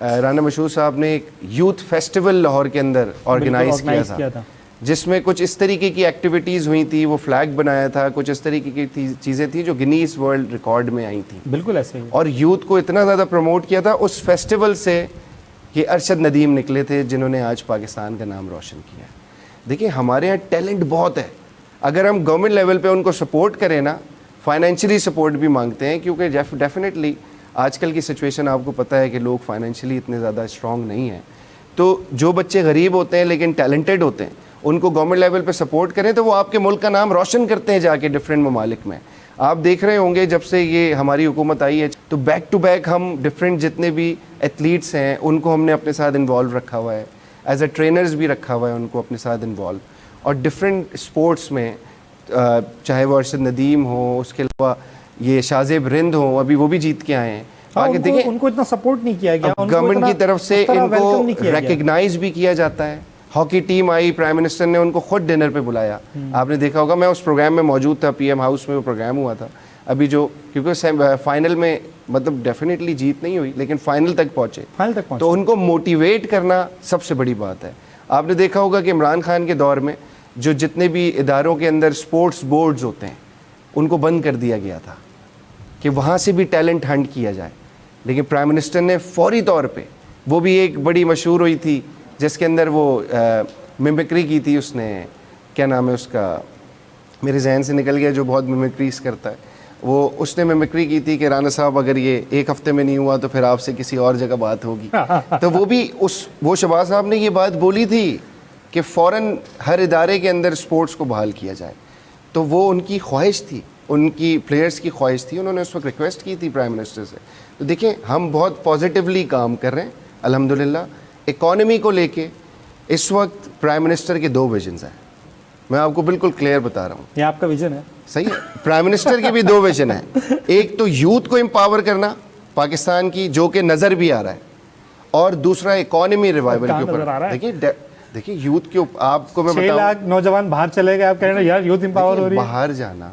رانا مشہور صاحب نے ایک یوتھ فیسٹیول لاہور کے اندر آرگنائز کیا تھا جس میں کچھ اس طریقے کی ایکٹیویٹیز ہوئی تھی, وہ فلیگ بنایا تھا, کچھ اس طریقے کی چیزیں تھیں جو گنیز ورلڈ ریکارڈ میں آئی تھیں. بالکل ایسے ہی. اور یوتھ کو اتنا زیادہ پروموٹ کیا تھا اس فیسٹیول سے کہ ارشد ندیم نکلے تھے جنہوں نے آج پاکستان کا نام روشن کیا ہے. دیکھیں ہمارے یہاں ٹیلنٹ بہت ہے, اگر ہم گورنمنٹ لیول پہ ان کو سپورٹ کریں نا, فائنینشلی سپورٹ بھی مانگتے ہیں کیونکہ ڈیفینیٹلی آج کل کی سچویشن آپ کو پتہ ہے کہ لوگ فائنینشلی اتنے زیادہ اسٹرانگ نہیں ہیں. تو جو بچے غریب ہوتے ہیں لیکن ٹیلنٹڈ ہوتے ہیں ان کو گورنمنٹ لیول پہ سپورٹ کریں تو وہ آپ کے ملک کا نام روشن کرتے ہیں جا کے ڈفرینٹ ممالک میں. آپ دیکھ رہے ہوں گے جب سے یہ ہماری حکومت آئی ہے تو بیک ٹو بیک ہم ڈفرینٹ جتنے بھی ایتھلیٹس ہیں ان کو ہم نے اپنے ساتھ انوالو رکھا ہوا ہے, ایز اے ٹرینرز بھی رکھا ہوا ہے ان کو اپنے ساتھ انوالو. اور ڈفرینٹ اسپورٹس میں چاہے وہ ارشد ندیم ہو, اس کے علاوہ یہ شازیب رند ہوں, ابھی وہ بھی جیت کے آئے ہیں. آگے دیکھیں ان کو اتنا سپورٹ نہیں کیا گیا, گورنمنٹ کی طرف سے ان کو ریکگنائز بھی کیا جاتا ہے. Hockey team I, prime minister نے ان کو خود ڈنر پہ بلایا. آپ نے دیکھا ہوگا, میں اس پروگرام میں موجود تھا, پی ایم ہاؤس میں وہ پروگرام ہوا تھا ابھی جو, کیونکہ فائنل میں مطلب ڈیفینیٹلی جیت نہیں ہوئی لیکن فائنل تک پہنچے, تو ان کو موٹیویٹ کرنا سب سے بڑی بات ہے. آپ نے دیکھا ہوگا کہ عمران خان کے دور میں جو جتنے بھی اداروں کے اندر سپورٹس بورڈز ہوتے ہیں ان کو بند کر دیا گیا تھا کہ وہاں سے بھی ٹیلنٹ ہنٹ کیا جائے, لیکن پرائم منسٹر نے فوری طور پہ, وہ بھی ایک بڑی مشہور ہوئی تھی جس کے اندر وہ ممکری کی تھی, اس نے کیا نام ہے اس کا میرے ذہن سے نکل گیا, جو بہت ممکریز کرتا ہے, وہ اس نے ممکری کی تھی کہ رانا صاحب اگر یہ ایک ہفتے میں نہیں ہوا تو پھر آپ سے کسی اور جگہ بات ہوگی. تو وہ بھی وہ شہباز صاحب نے یہ بات بولی تھی کہ فوراً ہر ادارے کے اندر سپورٹس کو بحال کیا جائے. تو وہ ان کی خواہش تھی, ان کی پلیئرز کی خواہش تھی, انہوں نے اس وقت ریکویسٹ کی تھی پرائم منسٹر سے. تو دیکھیں ہم بہت پازیٹیولی کام کر رہے ہیں الحمدللہ. اکانومی کو لے کے اس وقت پرائم منسٹر کے 2 ویژنز ہیں, میں آپ کو بالکل کلیئر بتا رہا ہوں. یہ آپ کا ویژن ہے؟ صحیح ہے, پرائم منسٹر کے بھی 2 ویژن ہیں. ایک تو یوتھ کو امپاور کرنا پاکستان کی, جو کہ نظر بھی آ رہا ہے, اور دوسرا اکانومی ریوائول کے اوپر. دیکھیں یوتھ کے آپ کو میں بتاؤں 6 لاکھ نوجوان باہر چلے گئے, آپ کہہ رہے ہیں یار یوتھ امپاور ہو رہی ہے. باہر جانا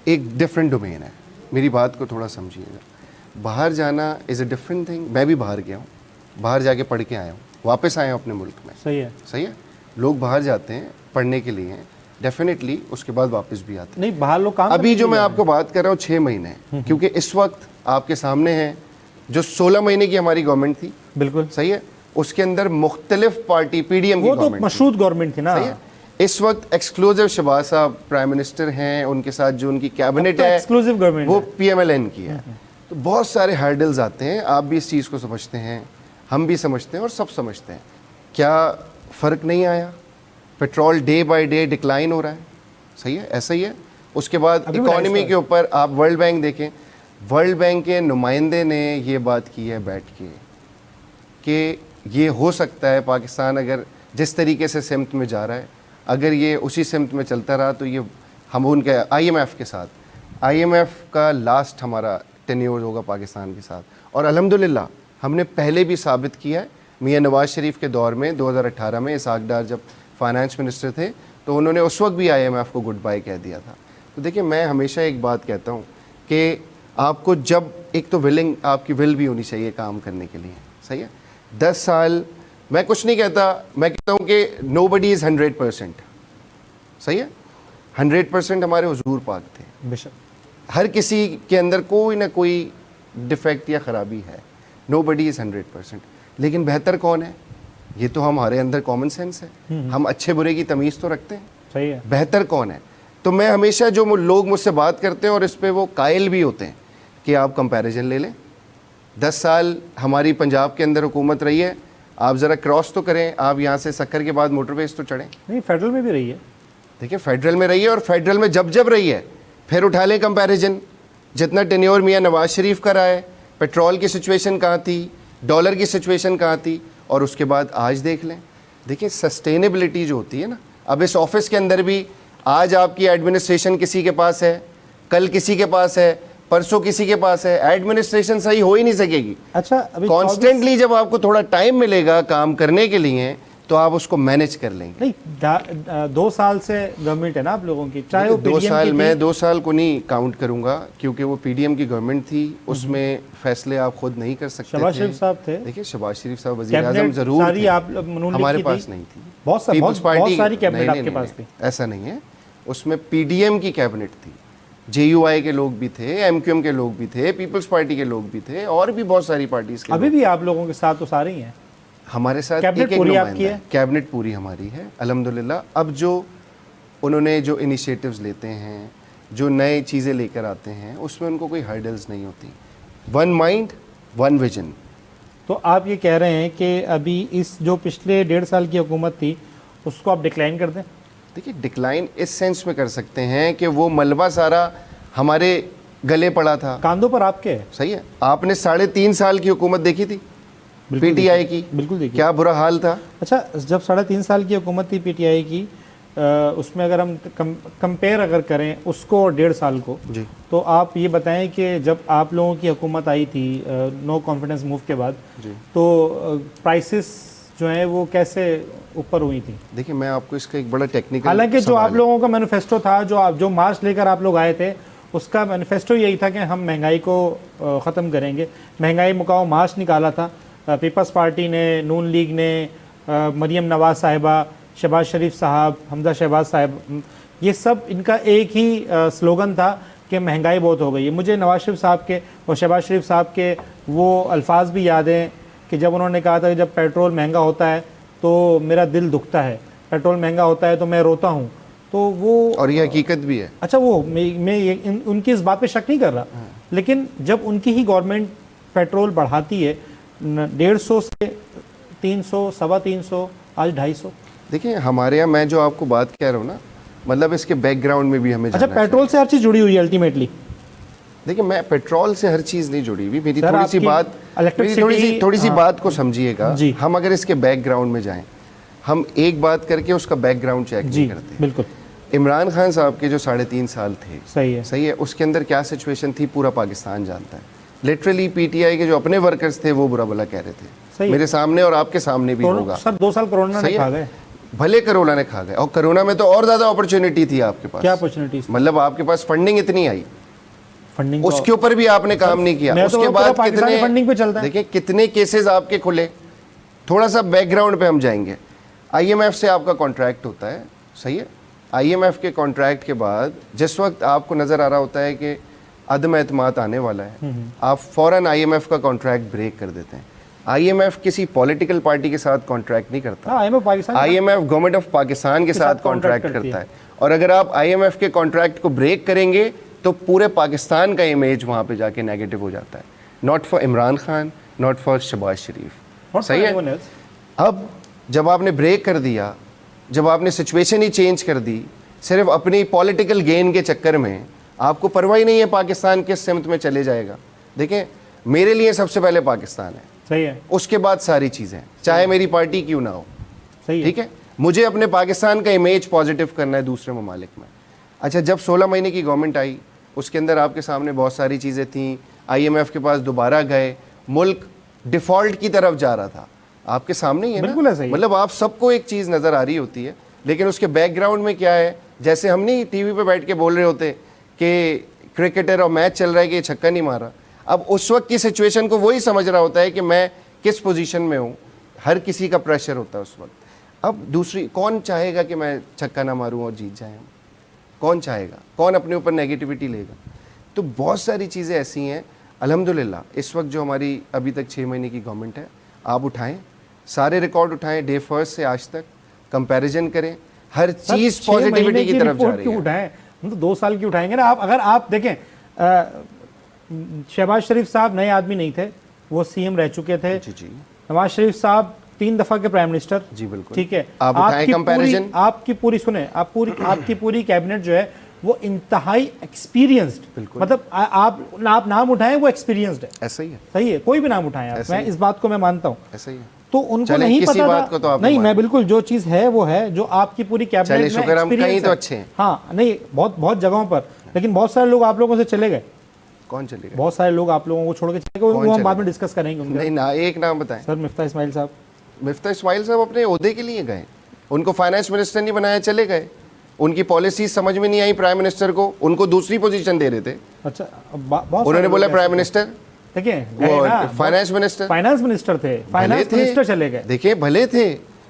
ایک ڈفرینٹ ڈومین ہے, میری بات کو تھوڑا سمجھیے گا. باہر جانا از اے ڈفرینٹ تھنگ. میں بھی باہر گیا ہوں, باہر جا کے پڑھ کے آیا ہوں, واپس آیا ہوں اپنے ملک میں. صحیح ہے, صحیح ہے. لوگ باہر جاتے ہیں پڑھنے کے لیے, ڈیفینیٹلی اس کے بعد واپس بھی آتے ہیں. نہیں باہر لوگ کام ابھی جو میں آپ کو بات کر رہا ہوں 6 مہینے, کیونکہ اس وقت آپ کے سامنے ہے جو 16 مہینے کی ہماری گورنمنٹ تھی. بالکل صحیح ہے, اس کے اندر مختلف پارٹی پی ڈی ایم کی گورنمنٹ, وہ تو مشروط گورنمنٹ تھی نا. صحیح ہے. اس وقت ایکسکلوزیو شہباز صاحب پرائم منسٹر ہیں, ان کے ساتھ جو ان کی کیبنٹ ہے ایکسکلوزیو گورنمنٹ وہ پی ایم ایل این کی ہے. تو بہت سارے ہرڈلز آتے ہیں, آپ بھی اس چیز کو سمجھتے ہیں, ہم بھی سمجھتے ہیں اور سب سمجھتے ہیں. کیا فرق نہیں آیا؟ Petrol day by day decline ہو رہا ہے. صحیح ہے, ایسا ہی ہے. اس کے بعد اکانومی کے اوپر آپ ورلڈ بینک دیکھیں, ورلڈ بینک کے نمائندے نے یہ بات کی ہے بیٹھ کے کہ یہ ہو سکتا ہے پاکستان اگر جس طریقے سے سمت میں جا رہا ہے, اگر یہ اسی سمت میں چلتا رہا تو یہ ہم ان کے آئی ایم ایف کے ساتھ, آئی ایم ایف کا لاسٹ ہمارا ٹینیور ہوگا پاکستان کے ساتھ. اور الحمدللہ ہم نے پہلے بھی ثابت کیا ہے. میاں نواز شریف کے دور میں 2018 میں اسحاق ڈار جب فائنانس منسٹر تھے تو انہوں نے اس وقت بھی آئی ایم ایف کو گڈ بائی کہہ دیا تھا. تو دیکھیں میں ہمیشہ ایک بات کہتا ہوں کہ آپ کو جب ایک تو ولنگ, آپ کی ول بھی ہونی چاہیے کام کرنے کے لیے. صحیح ہے. 10 سال میں کچھ نہیں کہتا, میں کہتا ہوں کہ نو بڈی از 100%. صحیح ہے. 100% ہمارے حضور پاک تھے. بے شک ہر کسی کے اندر کوئی نہ کوئی ڈیفیکٹ یا خرابی ہے. نو بڈی از 100%. لیکن بہتر کون ہے؟ یہ تو ہمارے اندر کامن سینس ہے, ہم اچھے برے کی تمیز تو رکھتے ہیں. صحیح ہے. بہتر کون ہے؟ تو میں ہمیشہ جو لوگ مجھ سے بات کرتے ہیں اور اس پہ وہ قائل بھی ہوتے ہیں کہ آپ کمپیریزن لے لیں. 10 سال ہماری پنجاب کے اندر حکومت رہی ہے, آپ ذرا کراس تو کریں. آپ یہاں سے سکر کے بعد موٹر ویز تو چڑھیں. نہیں فیڈرل میں بھی رہی ہے. دیکھیں فیڈرل میں رہی ہے, اور فیڈرل میں جب رہی ہے پھر اٹھا لیں کمپیریزن. جتنا ٹینیور میاں نواز شریف کا رہا ہے, پیٹرول کی سچویشن کہاں تھی, ڈالر کی سچویشن کہاں تھی, اور اس کے بعد آج دیکھ لیں. دیکھیں سسٹینیبلٹی جو ہوتی ہے نا, اب اس آفس کے اندر بھی آج آپ کی ایڈمنسٹریشن کسی کے پاس ہے, کل کسی کے پاس ہے, پرسوں کسی کے پاس ہے. ایڈمنسٹریشن صحیح ہو ہی نہیں سکے گی. اچھا کانسٹنٹلی جب آپ کو تھوڑا ٹائم ملے گا کام کرنے کے لیے تو آپ اس کو مینج کر لیں گے. نہیں 2 سال سے گورنمنٹ ہے نا آپ لوگوں کی, چاہے وہ 2 سال, PDM میں 2 سال کو نہیں کاؤنٹ کروں گا کیونکہ وہ PDM کی گورنمنٹ تھی, اس میں فیصلے آپ خود نہیں کر سکتے تھے. شہباز شریف صاحب تھے. دیکھیں شہباز شریف صاحب وزیر اعظم ضرور ساری تھے, آپ نون لیگ ہمارے کی پاس تھی, نہیں تھی. بہت ساری کیبنٹ آپ کے پاس تھی. ایسا نہیں ہے, اس میں PDM کی کیبنٹ تھی, JUI کے لوگ بھی تھے, MQM کے لوگ بھی تھے, پیپلز پارٹی کے لوگ بھی تھے, اور بھی بہت ساری پارٹیز کے. ابھی بھی آپ لوگوں کے ساتھ تو سارے ہی ہیں ہمارے ساتھ. ایک نمائندہ ہے, کیبنٹ پوری ہماری ہے الحمدللہ. اب جو انہوں نے جو انیشیٹوز لیتے ہیں, جو نئے چیزیں لے کر آتے ہیں, اس میں ان کو کوئی ہرڈلز نہیں ہوتی. 1 مائنڈ 1 ویژن. تو آپ یہ کہہ رہے ہیں کہ ابھی اس جو پچھلے 1.5 سال کی حکومت تھی اس کو آپ ڈکلائن کر دیں؟ دیکھیے ڈکلائن اس سینس میں کر سکتے ہیں کہ وہ ملبہ سارا ہمارے گلے پڑا تھا, کاندھوں پر آپ کے ہے. صحیح ہے. آپ نے 3.5 سال کی حکومت دیکھی تھی PTI کی, بالکل دیکھیے کیا برا حال تھا. اچھا جب 3.5 سال کی حکومت تھی PTI کی, اس میں اگر ہم کمپیئر اگر کریں اس کو اور 1.5 سال کو, جی, تو آپ یہ بتائیں کہ جب آپ لوگوں کی حکومت آئی تھی نو کانفیڈنس موو کے بعد, جی, تو پرائسز جو ہیں وہ کیسے اوپر ہوئی تھی؟ دیکھیں میں آپ کو اس کا ایک بڑا ٹیکنیکل, حالانکہ جو آپ لوگوں کا مینیفیسٹو تھا, جو مارچ لے کر آپ لوگ آئے تھے, اس کا مینیفیسٹو یہی تھا کہ ہم مہنگائی کو ختم کریں گے. مہنگائی مکاؤ مارچ نکالا تھا پیپلز پارٹی نے, نون لیگ نے, مریم نواز صاحبہ, شہباز شریف صاحب, حمزہ شہباز صاحب, یہ سب ان کا ایک ہی سلوگن تھا کہ مہنگائی بہت ہو گئی ہے. مجھے نواز شریف صاحب کے اور شہباز شریف صاحب کے وہ الفاظ بھی یاد ہیں کہ جب انہوں نے کہا تھا کہ جب پیٹرول مہنگا ہوتا ہے تو میرا دل دکھتا ہے, پیٹرول مہنگا ہوتا ہے تو میں روتا ہوں. تو وہ, اور یہ حقیقت بھی ہے. اچھا وہ میں ان کی اس بات پہ شک نہیں کر رہا, لیکن جب ان کی ہی گورنمنٹ پیٹرول بڑھاتی ہے 150 سے 300, 350, آج 250. دیکھیں ہمارے یہاں میں جو آپ کو بات کہہ رہا ہوں نا, مطلب اس کے بیک گراؤنڈ میں بھی ہمیں اچھا پیٹرول سے ہر چیز جڑی ہوئی ہے الٹیمیٹلی. دیکھیں میں پیٹرول سے ہر چیز نہیں جڑی ہوئی, میری تھوڑی سی بات کو سمجھیے گا. ہم اگر اس کے بیک گراؤنڈ میں جائیں, ہم ایک بات کر کے اس کا بیک گراؤنڈ چیک نہیں کرتے. بالکل. عمران خان صاحب کے جو 3.5 سال تھے, صحیح ہے, اس کے اندر کیا سچویشن تھی پورا پاکستان جانتا ہے. لٹرلی PTI کے جو اپنے ورکرز تھے وہ برا بلا کہہ رہے تھے, میرے سامنے اور آپ کے سامنے بھی ہوگا. سر 2 سال کرونا نے کھا گئے. بھلے کرونا نے کھا گئے, اور کرونا میں تو اور زیادہ اپرچونٹی تھی آپ کے پاس. کیا اپرچونٹیز؟ مطلب آپ کے پاس فنڈنگ اتنی آئی, فنڈنگ اس کے اوپر بھی آپ نے کام نہیں کیا. اس کے بعد دیکھیں کتنے کیسز آپ کے کھلے. تھوڑا سا بیک گراؤنڈ پہ ہم جائیں گے. IMF سے آپ کا کانٹریکٹ ہوتا ہے, صحیح ہے. IMF کے کانٹریکٹ کے بعد جس وقت آپ کو نظر آ رہا ہوتا ہے کہ عدم اعتماد آنے والا ہے, آپ فوراً IMF کا کانٹریکٹ بریک کر دیتے ہیں. IMF کسی پولیٹیکل پارٹی کے ساتھ کانٹریکٹ نہیں کرتا. IMF گورنمنٹ آف پاکستان کے ساتھ کانٹریکٹ کرتا ہے, اور اگر آپ IMF کے کانٹریکٹ کو بریک کریں گے تو پورے پاکستان کا امیج وہاں پہ جا کے نیگیٹو ہو جاتا ہے. Not for Imran Khan, not for Shehbaz Sharif, صحیح ہے. اب جب آپ نے بریک کر دیا, جب آپ نے سچویشن ہی چینج کر دی, صرف اپنی پولیٹیکل گین کے چکر میں, آپ کو پرواہ ہی نہیں ہے پاکستان کس سمت میں چلے جائے گا. دیکھیں میرے لیے سب سے پہلے پاکستان ہے, صحیح ہے, اس کے بعد ساری چیزیں, چاہے میری پارٹی کیوں نہ ہو, ٹھیک ہے. مجھے اپنے پاکستان کا امیج پازیٹیو کرنا ہے دوسرے ممالک میں. اچھا جب 16 مہینے کی گورنمنٹ آئی, اس کے اندر آپ کے سامنے بہت ساری چیزیں تھیں. IMF کے پاس دوبارہ گئے, ملک ڈیفالٹ کی طرف جا رہا تھا, آپ کے سامنے ہی ہے نا. مطلب آپ سب کو ایک چیز نظر آ رہی ہوتی ہے, لیکن اس کے بیک گراؤنڈ میں کیا ہے. جیسے ہم نہیں ٹی وی پہ بیٹھ کے بول رہے ہوتے کہ کرکٹر اور میچ چل رہا ہے کہ یہ چھکا نہیں مارا, اب اس وقت کی سچویشن کو وہی سمجھ رہا ہوتا ہے کہ میں کس پوزیشن میں ہوں. ہر کسی کا پریشر ہوتا ہے اس وقت. اب دوسری, کون چاہے گا کہ میں چھکا نہ ماروں اور جیت جائیں؟ کون چاہے گا؟ کون اپنے اوپر نیگیٹیوٹی لے گا؟ تو بہت ساری چیزیں ایسی ہیں. الحمدللہ اس وقت جو ہماری ابھی تک 6 مہینے کی گورنمنٹ ہے, آپ اٹھائیں سارے ریکارڈ اٹھائیں, ڈے فرسٹ سے آج تک کمپیریزن کریں, ہر چیز پازیٹیوٹی کی طرف جا رہی ہے. ہم تو 2 سال کی اٹھائیں گے نا. آپ اگر آپ دیکھیں شہباز شریف صاحب نئے آدمی نہیں تھے, وہ CM رہ چکے تھے. جی نواز شریف صاحب 3 دفعہ کے پرائم منسٹر. جی بالکل, ٹھیک ہے. آپ اٹھائیں کمپیریزن. آپ کی پوری سنیں, آپ کی پوری کیبنٹ جو ہے وہ انتہائی ایکسپیرینسڈ, مطلب آپ نام اٹھائیں وہ ایکسپیرینسڈ ہے. ایسا ہی ہے, صحیح ہے, کوئی بھی نام اٹھائیں آپ, میں اس بات کو میں مانتا ہوں. ایسا ہی ہے. تو ان کو نہیں پتا تھا. نہیں, میں بالکل جو چیز ہے وہ ہے, جو آپ کی پوری کیبنٹ میں ایکسپیرینس ہے. ہاں نہیں, بہت جگہوں پر, لیکن بہت سارے لوگ آپ لوگوں سے چلے گئے. کون چلے گئے؟ بہت سارے لوگ آپ لوگوں کو چھوڑ کے چلے گئے, وہ ہم بعد میں ڈسکس کریں گے. نہیں نا, ایک نام بتائیں. سر مفتاح اسماعیل صاحب. مفتاح اسماعیل صاحب اپنے عہدے کے لیے گئے, ان کو فائنانس منسٹر نہیں بنایا, چلے گئے. ان کی پالیسیز سمجھ میں نہیں آئی پرائم منسٹر کو, ان کو دوسری پوزیشن دے رہے تھے. اچھا انہوں نے بولا پرائم منسٹر, دیکھیں وہ فائنانس منسٹر, فائنانس منسٹر تھے, فائنانس منسٹر چلے گئے. دیکھیں بھلے تھے,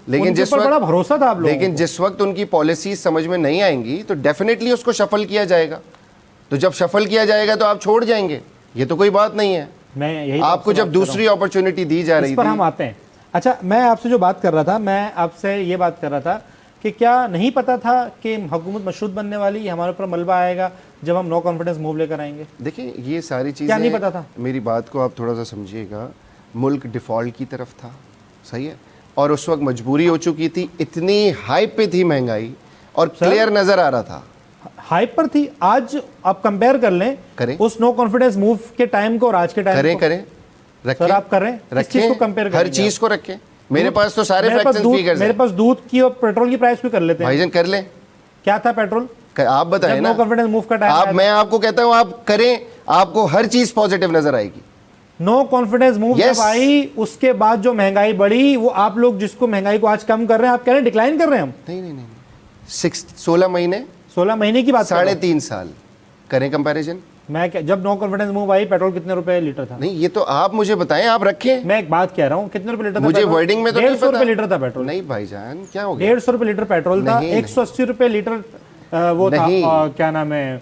لیکن جس بڑا وقت بھروسہ تھا آپ لوگوں لیکن جس وقت ان کی پالیسیز سمجھ میں نہیں آئیں گی تو ڈیفینیٹلی اس کو شفل کیا جائے گا. تو جب شفل کیا جائے گا تو آپ چھوڑ جائیں گے, یہ تو کوئی بات نہیں ہے. میں یہی آپ کو جب دوسری اپرچونٹی دی جا رہی اس پر ہم آتے ہیں. اچھا میں آپ سے جو بات کر رہا تھا, میں آپ سے یہ بات کر رہا تھا کہ کیا نہیں پتا تھا کہ حکومت مشروط بننے والی, ہمارے اوپر ملبہ آئے گا جب ہم نو کانفیڈنس موو لے کر آئیں گے؟ دیکھیں یہ ساری چیزیں کیا نہیں پتا تھا؟ میری بات کو آپ تھوڑا سا سمجھیے گا. ملک ڈیفالٹ کی طرف تھا, صحیح ہے, اور اس وقت مجبوری ہو چکی تھی, اتنی ہائپ پہ تھی مہنگائی, اور کلیئر نظر آ رہا تھا. ہائپ پر تھی. آج آپ کمپیئر کر لیں کریں, اس نو کانفیڈنس موو کے ٹائم کو اور آج کے ٹائم کو. کریں سر آپ کر رہے ہیں, کس چیز کو کمپیئر کریں؟ ہر چیز کو رکھیں. میرے پاس تو سارے فیکٹس اینڈ فیگرز ہیں. میرے پاس دودھ کی اور پیٹرول کی پرائس بھی کر لیتے ہیں. بھائی جان کر لیں. کیا تھا پیٹرول؟ آپ بتائیں نا. نو کانفیڈنس موو کا ٹائم میں آپ کو کہتا ہوں آپ کریں, آپ کو ہر چیز پازیٹیو نظر آئے گی. نو کانفیڈنس موو جب آئی, اس کے بعد جو مہنگائی بڑھی, وہ آپ لوگ جس کو مہنگائی کو آج کم کر رہے ہیں, آپ کہہ رہے ہیں ڈکلائن کر رہے ہیں ہم. نہیں 16 مہینے 16 مہینے کی بات, 3.5 سال کریں کمپیریزن. میں جب نو کانفیڈنس موو آئی پیٹرول کتنے روپے لیٹر تھا؟ نہیں یہ تو آپ مجھے بتائیں, آپ رکھیں. میں ایک بات کہہ رہا ہوں, کتنے روپے لیٹر تھا؟ مجھے ورڈنگ میں تو نہیں 150 روپے پتا. لیٹر تھا پیٹرول. نہیں بھائی جان کیا ہو گیا, 150 روپے لیٹر پیٹرول تھا, 180 روپے لیٹر وہ تھا, کیا نام ہے,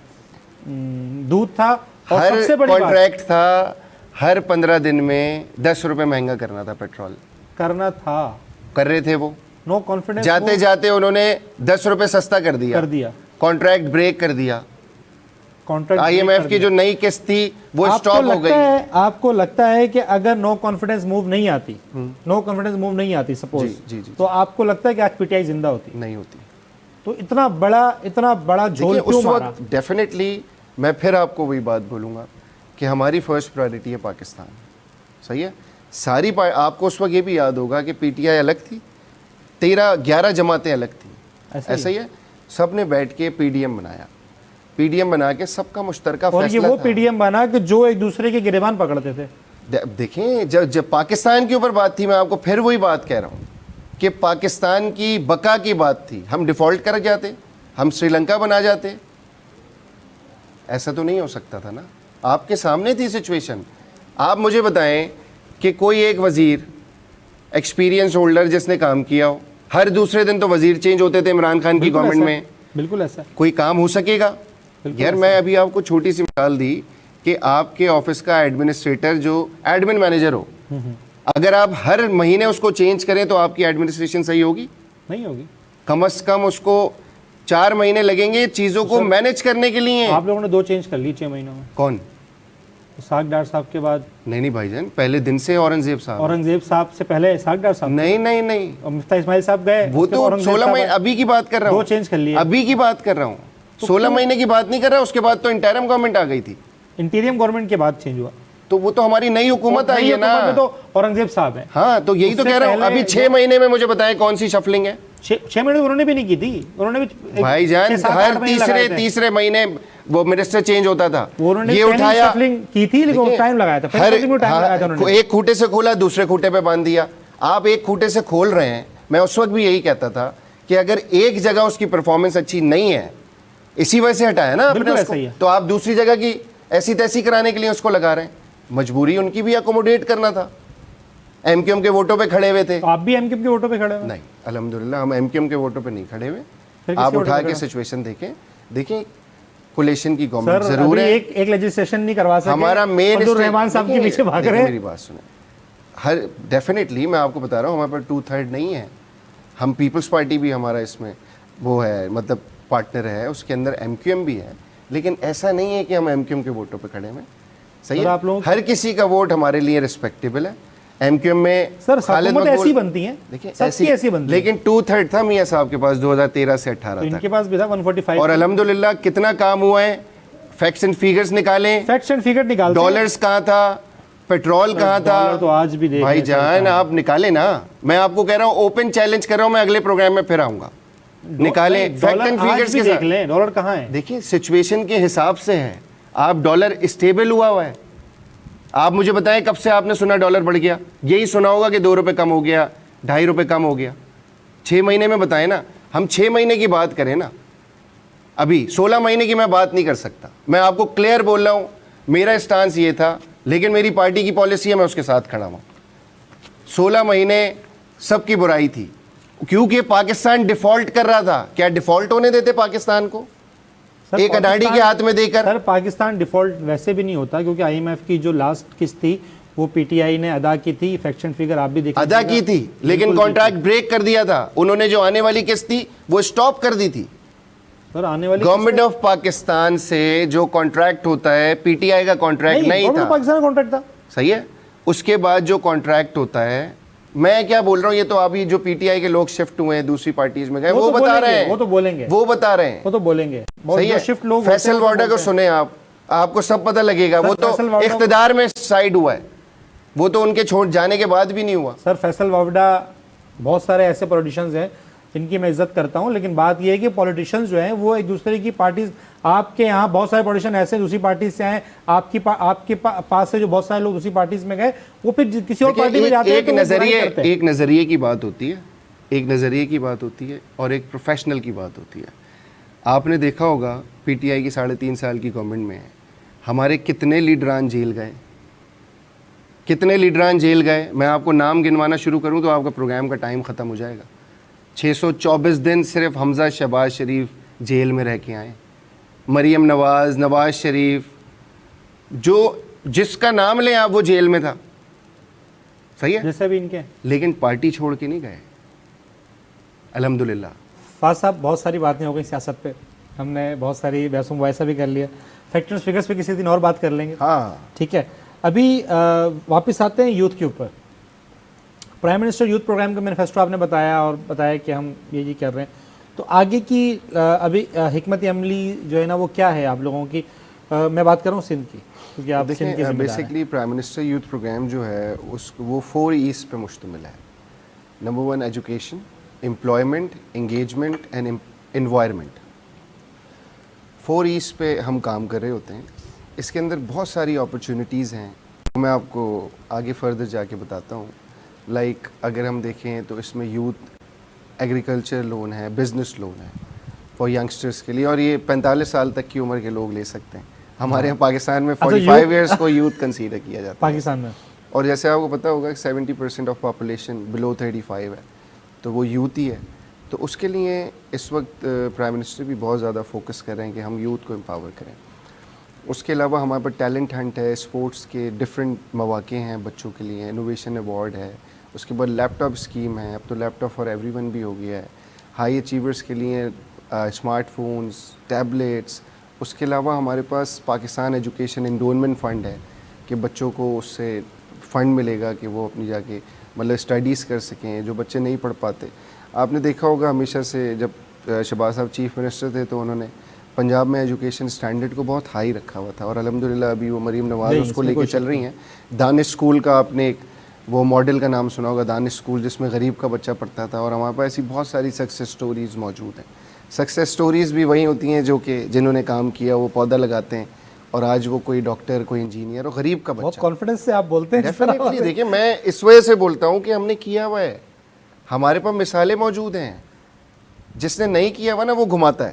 دودھ تھا. اور ہر سب سے بڑی کانٹریکٹ تھا ہر 15 دن میں 10 روپے مہنگا کرنا تھا پیٹرول. کرنا تھا, کر رہے تھے وہ. نو کانفیڈنس جاتے جاتے انہوں نے 10 روپے سستا کر دیا, کانٹریکٹ بریک کر دیا. آئی ایم ایف کی جو نئی قسط تھی وہ اسٹاپ ہو گئی. آپ کو لگتا ہے کہ اگر نو کانفیڈنس موو نہیں آتی سپوز, تو آپ کو لگتا ہے کہ آج پی ٹی آئی زندہ ہوتی؟ نہیں ہوتی. تو اتنا بڑا جھول کیوں مارا؟ ڈیفینیٹلی میں پھر آپ کو وہی بات بولوں گا کہ ہماری فرسٹ پرائرٹی ہے پاکستان, صحیح ہے. ساری آپ کو اس وقت یہ بھی یاد ہوگا کہ پی ٹی آئی الگ تھی, 11 جماعتیں الگ تھیں, ایسا ہی ہے. سب نے بیٹھ کے پی ڈی ایم بنایا, پی ڈی ایم بنا کے سب کا مشترکہ فیصلہ تھا. اور یہ وہ پی ڈی ایم بنا کہ جو ایک دوسرے کے گریبان پکڑتے تھے. دیکھیں جب پاکستان کے اوپر بات تھی, میں آپ کو پھر وہی بات کہہ رہا ہوں کہ پاکستان کی بقا کی بات تھی. ہم ڈیفالٹ کر جاتے, ہم سری لنکا بنا جاتے. ایسا تو نہیں ہو سکتا تھا نا, آپ کے سامنے تھی سچویشن. آپ مجھے بتائیں کہ کوئی ایک وزیر ایکسپیرینس ہولڈر جس نے کام کیا ہو, ہر دوسرے دن تو وزیر چینج ہوتے تھے عمران خان کی گورنمنٹ میں, بالکل ایسا کوئی کام ہو سکے گا؟ یار میں ابھی آپ کو چھوٹی سی مثال دی کہ آپ کے آفس کا ایڈمنسٹریٹر جو ایڈمن مینیجر ہو, اگر آپ ہر مہینے اس کو چینج کریں تو آپ کی ایڈمنسٹریشن صحیح ہوگی؟ نہیں ہوگی. کم از کم اس کو 4 مہینے لگیں گے چیزوں کو مینیج کرنے کے لیے. آپ لوگوں نے 2 چینج کر لی 6 مہینوں میں. کون؟ اسحاق ڈار صاحب کے بعد. نہیں بھائی جان, پہلے دن سے اورنگزیب صاحب سے پہلے اسحاق ڈار صاحب. نہیں اور مفتاح اسماعیل صاحب گئے, وہ تو 16 مہینے ابھی کی بات کر رہا ہوں. 2 چینج کر لیے ابھی کی بات کر رہا ہوں, 16 مہینے کی بات نہیں کر رہا. اس کے بعد تو انٹرم گورنمنٹ آ گئی تھی. انٹیریم گورنمنٹ کے بعد چینج ہوا تو وہ تو ہماری نئی حکومت آئی ہے نا. تو اورنگزیب صاحب ہیں. ہاں تو یہی تو کہہ رہا ہوں. ابھی 6 مہینے میں مجھے بتائیں کون سی شفلنگ ہے؟ 6 مہینے انہوں نے بھی نہیں کی تھی. انہوں نے بھی بھائی جان ہر تیسرے مہینے وہ منسٹر چینج ہوتا تھا. یہ اٹھایا کی تھی لیکن ٹائم لگایا تھا. ایک کھوٹے سے کھولا دوسرے کھوٹے پہ باندھ دیا. آپ ایک کھوٹے سے کھول رہے ہیں. میں اس وقت بھی یہی کہتا تھا کہ اگر ایک جگہ اس کی پرفارمنس اچھی نہیں ہے, اسی وجہ سے ہٹایا نا اپنے اس کو, تو آپ دوسری جگہ کی ایسی تیسی کرانے کے لیے اس کو لگا رہے ہیں. مجبوری ان کی بھی اکوموڈیٹ کرنا تھا. ایم کیو ایم کے ووٹوں پہ کھڑے ہوئے تھے. آپ بھی ایم کیو ایم کے ووٹوں پہ کھڑے ہوئے؟ نہیں الحمدللہ ہم ایم کیو ایم کے ووٹوں پہ نہیں کھڑے ہوئے. آپ اٹھا کے سچویشن دیکھیں کولیشن کی گورنمنٹ ضرور ہے. ایک لیجسلیشن نہیں کروا سکے. ہمارا مین رحمان صاحب کے پیچھے بھاگ رہے ہیں. میری بات سنیں, ہر ڈیفینیٹلی میں آپ کو بتا رہا ہوں ہمارے پاس 2/3 نہیں ہے. ہم پیپلز پارٹی بھی ہمارا اس میں وہ ہے, مطلب پارٹنر ہے, اس کے اندر ایم کیو ایم بھی ہے. لیکن ایسا نہیں ہے کہ ہم ایم کیو ایم کے ووٹوں پہ کھڑے ہوئے. صحیح ہے, ہر کسی کا ووٹ ہمارے لیے ریسپیکٹیبل ہے. ایم کیو ایم میں خالد مقبول ایسی بنتی ہیں, ایسی بنتی, لیکن 2/3 تھا میاں صاحب کے پاس 2013 سے 18 تک. ان کے پاس بھی تھا 145. اور الحمدللہ کتنا کام ہوا ہے. فیکٹس اینڈ فیگرز نکالیں, فیکٹس اینڈ فیگر نکالتے. ڈالرز کہاں تھا, پیٹرول کہاں تھا, تو آج بھی دیکھ بھائی جان آپ نکالیں نا. میں آپ کو کہہ رہا ہوں اوپن چیلنج کر رہا ہوں, میں اگلے پروگرام میں پھر آؤں گا. نکالیں فیکٹ اینڈ فیگرز کے ساتھ. ڈالر کہاں ہے؟ دیکھیں سچویشن کے حساب سے ہے. آپ ڈالر اسٹیبل ہوا ہے. آپ مجھے بتائیں کب سے آپ نے سنا ڈالر بڑھ گیا؟ یہی سنا ہوگا کہ 2 روپے کم ہو گیا, ₹2.5 کم ہو گیا 6 مہینے میں. بتائیں نا, ہم 6 مہینے کی بات کریں نا, ابھی 16 مہینے کی میں بات نہیں کر سکتا. میں آپ کو کلیئر بول رہا ہوں, میرا اسٹانس یہ تھا, لیکن میری پارٹی کی پالیسی ہے, میں اس کے ساتھ کھڑا ہوں. 16 مہینے سب کی برائی تھی, کیونکہ پاکستان ڈیفالٹ کر رہا تھا. کیا ڈیفالٹ ہونے دیتے پاکستان کو ایک اڈاڑی کے ہاتھ میں دے کر؟ سر پاکستان ڈیفالٹ ویسے بھی نہیں ہوتا, کیونکہ آئی ایم ایف کی جو لاسٹ قسط تھی وہ پی ٹی آئی نے ادا کی تھی. فیکشن فگر آپ بھی دیکھیں, ادا کی تھی, لیکن کانٹریکٹ بریک کر دیا تھا انہوں نے. جو آنے والی قسط تھی وہ سٹاپ کر دی تھی. سر آنے والی گورنمنٹ آف پاکستان سے جو کانٹریکٹ ہوتا ہے, پی ٹی آئی کا کانٹریکٹ نہیں تھا, پاکستان کانٹریکٹ تھا, صحیح ہے. اس کے بعد جو کانٹریکٹ ہوتا ہے, میں کیا بول رہا ہوں, یہ تو ابھی جو پی ٹی آئی کے لوگ شفٹ ہوئے ہیں دوسری پارٹیز میں گئے, وہ بتا رہے ہیں, وہ تو بولیں گے, وہ بتا رہے ہیں, وہ تو بولیں گے. صحیح ہے. فیصل وارڈا کو سنیں آپ کو سب پتہ لگے گا. وہ تو اقتدار میں سائڈ ہوا ہے, وہ تو ان کے چھوڑ جانے کے بعد بھی نہیں ہوا. سر فیصل وارڈا, بہت سارے ایسے پولیٹیشینز ہیں جن کی میں عزت کرتا ہوں, لیکن بات یہ ہے کہ پولیٹیشینز جو ہیں وہ ایک دوسرے کی پارٹیز, آپ کے یہاں بہت سارے پولیٹیشین ایسے دوسری پارٹیز سے آئے, آپ کے پاس سے جو بہت سارے لوگ دوسری پارٹیز میں گئے, وہ پھر کسی اور پارٹی میں جاتے ہیں. ایک نظریے کی بات ہوتی ہے, ایک نظریے کی بات ہوتی ہے, اور ایک پروفیشنل کی بات ہوتی ہے. آپ نے دیکھا ہوگا پی ٹی آئی کی 3.5 سال کی گورنمنٹ میں ہمارے کتنے لیڈران جیل گئے, کتنے لیڈران جیل گئے. میں آپ کو نام گنوانا شروع کروں تو آپ کا پروگرام کا ٹائم ختم ہو جائے گا. 624 دن صرف حمزہ شہباز شریف جیل میں رہ کے آئے. مریم نواز, نواز شریف, جو جس کا نام لیں آپ وہ جیل میں تھا, صحیح ہے, جیسے بھی ان کے, لیکن پارٹی چھوڑ کے نہیں گئے الحمدللہ. فاض صاحب بہت ساری باتیں ہو گئی سیاست پہ, ہم نے بہت ساری بحث و مباحثہ بھی کر لیا. فیکٹرز فگرز پہ کسی دن اور بات کر لیں گے. ہاں ٹھیک ہے. ابھی واپس آتے ہیں یوتھ کے اوپر. پرائم منسٹر یوتھ پروگرام کا مینیفیسٹو آپ نے بتایا, اور بتایا کہ ہم یہ کر رہے ہیں, تو آگے کی ابھی حکمت عملی جو ہے نا وہ کیا ہے آپ لوگوں کی؟ میں بات کر رہا ہوں سندھ کی, کیونکہ آپ سندھ کی ذمہ دار ہیں. Basically prime minister youth programme جو ہے وہ 4 E's پہ مشتمل ہے. Number 1 education, employment, engagement and environment. 4 E's پہ ہم کام کر رہے ہوتے ہیں. اس کے اندر بہت ساری اپرچونیٹیز ہیں, میں آپ کو آگے فردر جا کے بتاتا ہوں. لائک اگر ہم دیکھیں تو اس میں یوتھ ایگریکلچر لون ہے, بزنس لون ہے فار ینگسٹرس کے لیے, اور یہ 45 سال تک کی عمر کے لوگ لے سکتے ہیں. ہمارے یہاں پاکستان میں 45 ایئرس کو یوتھ کنسیڈر کیا جاتا ہے پاکستان میں, اور جیسے آپ کو پتہ ہوگا کہ 70% آف پاپولیشن بلو 35 ہے, تو وہ یوتھ ہی ہے. تو اس کے لیے اس وقت پرائم منسٹر بھی بہت زیادہ فوکس کر رہے ہیں کہ ہم یوتھ کو امپاور کریں. اس کے علاوہ ہمارے پاس ٹیلنٹ ہنٹ ہے, اسپورٹس کے ڈفرینٹ مواقع ہیں بچوں کے لیے, انوویشن ایوارڈ ہے. اس کے بعد لیپ ٹاپ اسکیم ہے, اب تو لیپ ٹاپ فار ایوری ون بھی ہو گیا ہے. ہائی اچیورس کے لیے اسمارٹ فونز, ٹیبلیٹس. اس کے علاوہ ہمارے پاس پاکستان ایجوکیشن انڈونمنٹ فنڈ ہے کہ بچوں کو اس سے فنڈ ملے گا کہ وہ اپنی جا کے مطلب اسٹڈیز کر سکیں, جو بچے نہیں پڑھ پاتے. آپ نے دیکھا ہوگا ہمیشہ سے جب شہباز صاحب چیف منسٹر تھے تو انہوں نے پنجاب میں ایجوکیشن اسٹینڈرڈ کو بہت ہائی رکھا ہوا تھا, اور الحمدللہ ابھی وہ مریم نواز اس کو لے کے چل رہی ہیں. دانش اسکول کا آپ نے ایک وہ ماڈل کا نام سنا ہوگا, دانش اسکول, جس میں غریب کا بچہ پڑھتا تھا. اور ہمارے پاس ایسی بہت ساری سکسیس سٹوریز موجود ہیں. سکسیس سٹوریز بھی وہی ہوتی ہیں جو کہ جنہوں نے کام کیا وہ پودا لگاتے ہیں, اور آج وہ کوئی ڈاکٹر, کوئی انجینئر, اور غریب کا بچہ. بہت کانفیڈنس سے آپ بولتے ہیں. ڈیفینیٹلی دیکھیں, میں اس وجہ سے بولتا ہوں کہ ہم نے کیا ہوا ہے, ہمارے پاس مثالیں موجود ہیں. جس نے نہیں کیا ہوا نا وہ گھماتا ہے,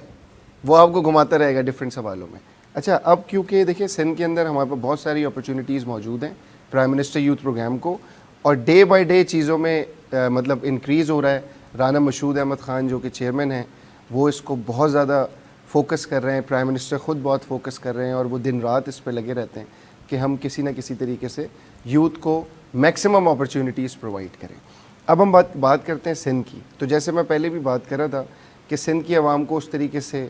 وہ آپ کو گھماتا رہے گا ڈفرینٹ سوالوں میں. اچھا, اب کیونکہ دیکھیں سندھ کے اندر ہمارے پاس بہت ساری اپرچونیٹیز موجود ہیں پرائم منسٹر یوتھ پروگرام کو, اور ڈے بائی ڈے چیزوں میں مطلب انکریز ہو رہا ہے. رانا مشہود احمد خان جو کہ چیئرمین ہیں وہ اس کو بہت زیادہ فوکس کر رہے ہیں, پرائم منسٹر خود بہت فوکس کر رہے ہیں, اور وہ دن رات اس پہ لگے رہتے ہیں کہ ہم کسی نہ کسی طریقے سے یوتھ کو میکسیمم اپرچونیٹیز پرووائڈ کریں. اب ہم بات کرتے ہیں سندھ کی. تو جیسے میں پہلے بھی بات کر رہا تھا کہ سندھ کی عوام کو اس طریقے سے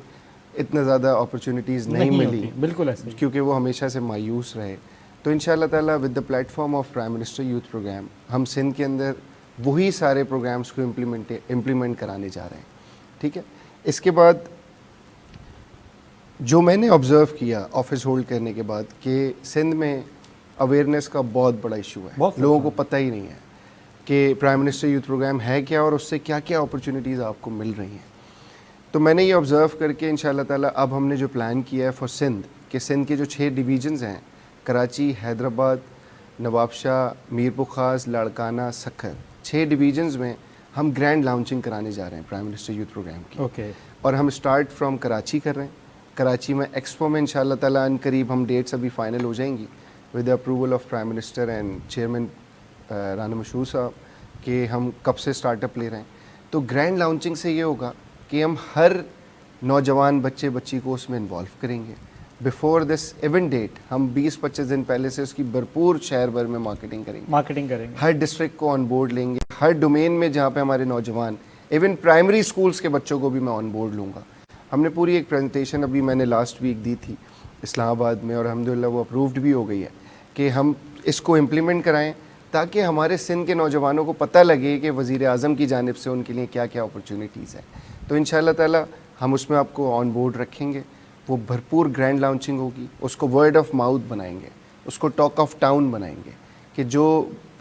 اتنا زیادہ اپرچونیٹیز نہیں ملی, بالکل ایسے, کیونکہ وہ ہمیشہ سے مایوس رہے. تو ان شاء اللہ تعالیٰ with the platform of prime minister youth programme ہم سندھ کے اندر وہی سارے پروگرامس کو امپلیمنٹ کرانے جا رہے ہیں. ٹھیک ہے. اس کے بعد جو میں نے آبزرو کیا آفس ہولڈ کرنے کے بعد کہ سندھ میں اویئرنیس کا بہت بڑا ایشو ہے. لوگوں کو پتہ ہی نہیں ہے کہ پرائم منسٹر یوتھ پروگرام ہے کیا اور اس سے کیا کیا اپرچونیٹیز آپ کو مل رہی ہیں. تو میں نے یہ آبزرو کر کے ان شاء اللہ تعالیٰ اب ہم نے جو پلان کیا ہے فار سندھ, کہ سندھ کے جو 6 ڈویژنز ہیں, کراچی, حیدرآباد, نواب شاہ, میر بخاز, لاڑکانہ, سکھر, 6 ڈویژنز میں ہم گرینڈ لانچنگ کرانے جا رہے ہیں پرائم منسٹر یوتھ پروگرام کی. اوکے. اور ہم اسٹارٹ فرام کراچی کر رہے ہیں. کراچی میں ایکسپو میں انشاءاللہ تعالیٰ ان قریب ہم ڈیٹس ابھی فائنل ہو جائیں گی with approval of prime minister and chairman Rana مشہور صاحب کہ ہم کب سے اسٹارٹ اپ لے رہے ہیں. تو گرینڈ لانچنگ سے یہ ہوگا کہ ہم ہر نوجوان بچے بچی کو اس میں انوالو کریں گے. بیفور دس ایونٹ ڈیٹ ہم 20-25 دن پہلے سے اس کی بھرپور شہر بھر میں مارکیٹنگ کریں گے. ہر ڈسٹرکٹ کو آن بورڈ لیں گے, ہر ڈومین میں جہاں پہ ہمارے نوجوان, ایون پرائمری اسکولس کے بچوں کو بھی میں آن بورڈ لوں گا. ہم نے پوری ایک پریزنٹیشن ابھی میں نے لاسٹ ویک دی تھی اسلام آباد میں, اور الحمدللہ وہ اپرووڈ بھی ہو گئی ہے کہ ہم اس کو امپلیمنٹ کرائیں تاکہ ہمارے سندھ کے نوجوانوں کو پتہ لگے کہ وزیر اعظم کی جانب سے ان کے لیے کیا کیا اپرچونیٹیز ہیں. تو انشاءاللہ تعالیٰ ہم اس میں آپ کو آن بورڈ رکھیں گے. وہ بھرپور گرینڈ لانچنگ ہوگی, اس کو ورڈ آف ماؤتھ بنائیں گے, اس کو ٹاک آف ٹاؤن بنائیں گے کہ جو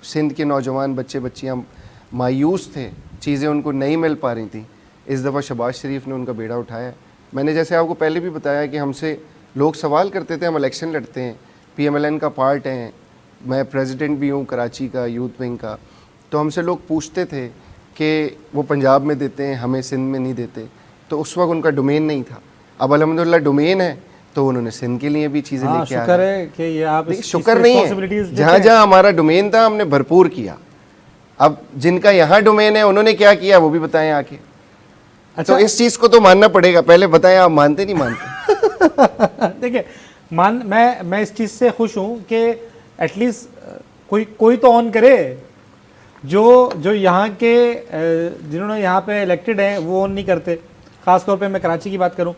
سندھ کے نوجوان بچے بچیاں مایوس تھے, چیزیں ان کو نہیں مل پا رہی تھیں, اس دفعہ شہباز شریف نے ان کا بیڑا اٹھایا. میں نے جیسے آپ کو پہلے بھی بتایا کہ ہم سے لوگ سوال کرتے تھے, ہم الیکشن لڑتے ہیں, PMLN کا پارٹ ہیں, میں پریزیڈنٹ بھی ہوں کراچی کا یوتھ ونگ کا, تو ہم سے لوگ پوچھتے تھے کہ وہ پنجاب میں دیتے ہیں ہمیں سندھ میں نہیں دیتے. تو اس وقت ان کا ڈومین نہیں تھا, اب الحمدللہ ڈومین ہے تو انہوں نے سندھ کے لیے بھی چیزیں لے کے آ شکر ہے کہ یہ آپ شکر نہیں ہے, جہاں جہاں ہمارا ڈومین تھا ہم نے بھرپور کیا. اب جن کا یہاں ڈومین ہے انہوں نے کیا کیا وہ بھی بتائیں آ کے. تو اس چیز کو تو ماننا پڑے گا, پہلے بتائیں آپ مانتے نہیں مانتے. دیکھیں میں اس چیز سے خوش ہوں کہ ایٹ لیسٹ کوئی تو آن کرے. جو یہاں کے جنہوں نے یہاں پہ الیکٹڈ ہیں وہ آن نہیں کرتے. خاص طور پہ میں کراچی کی بات کروں,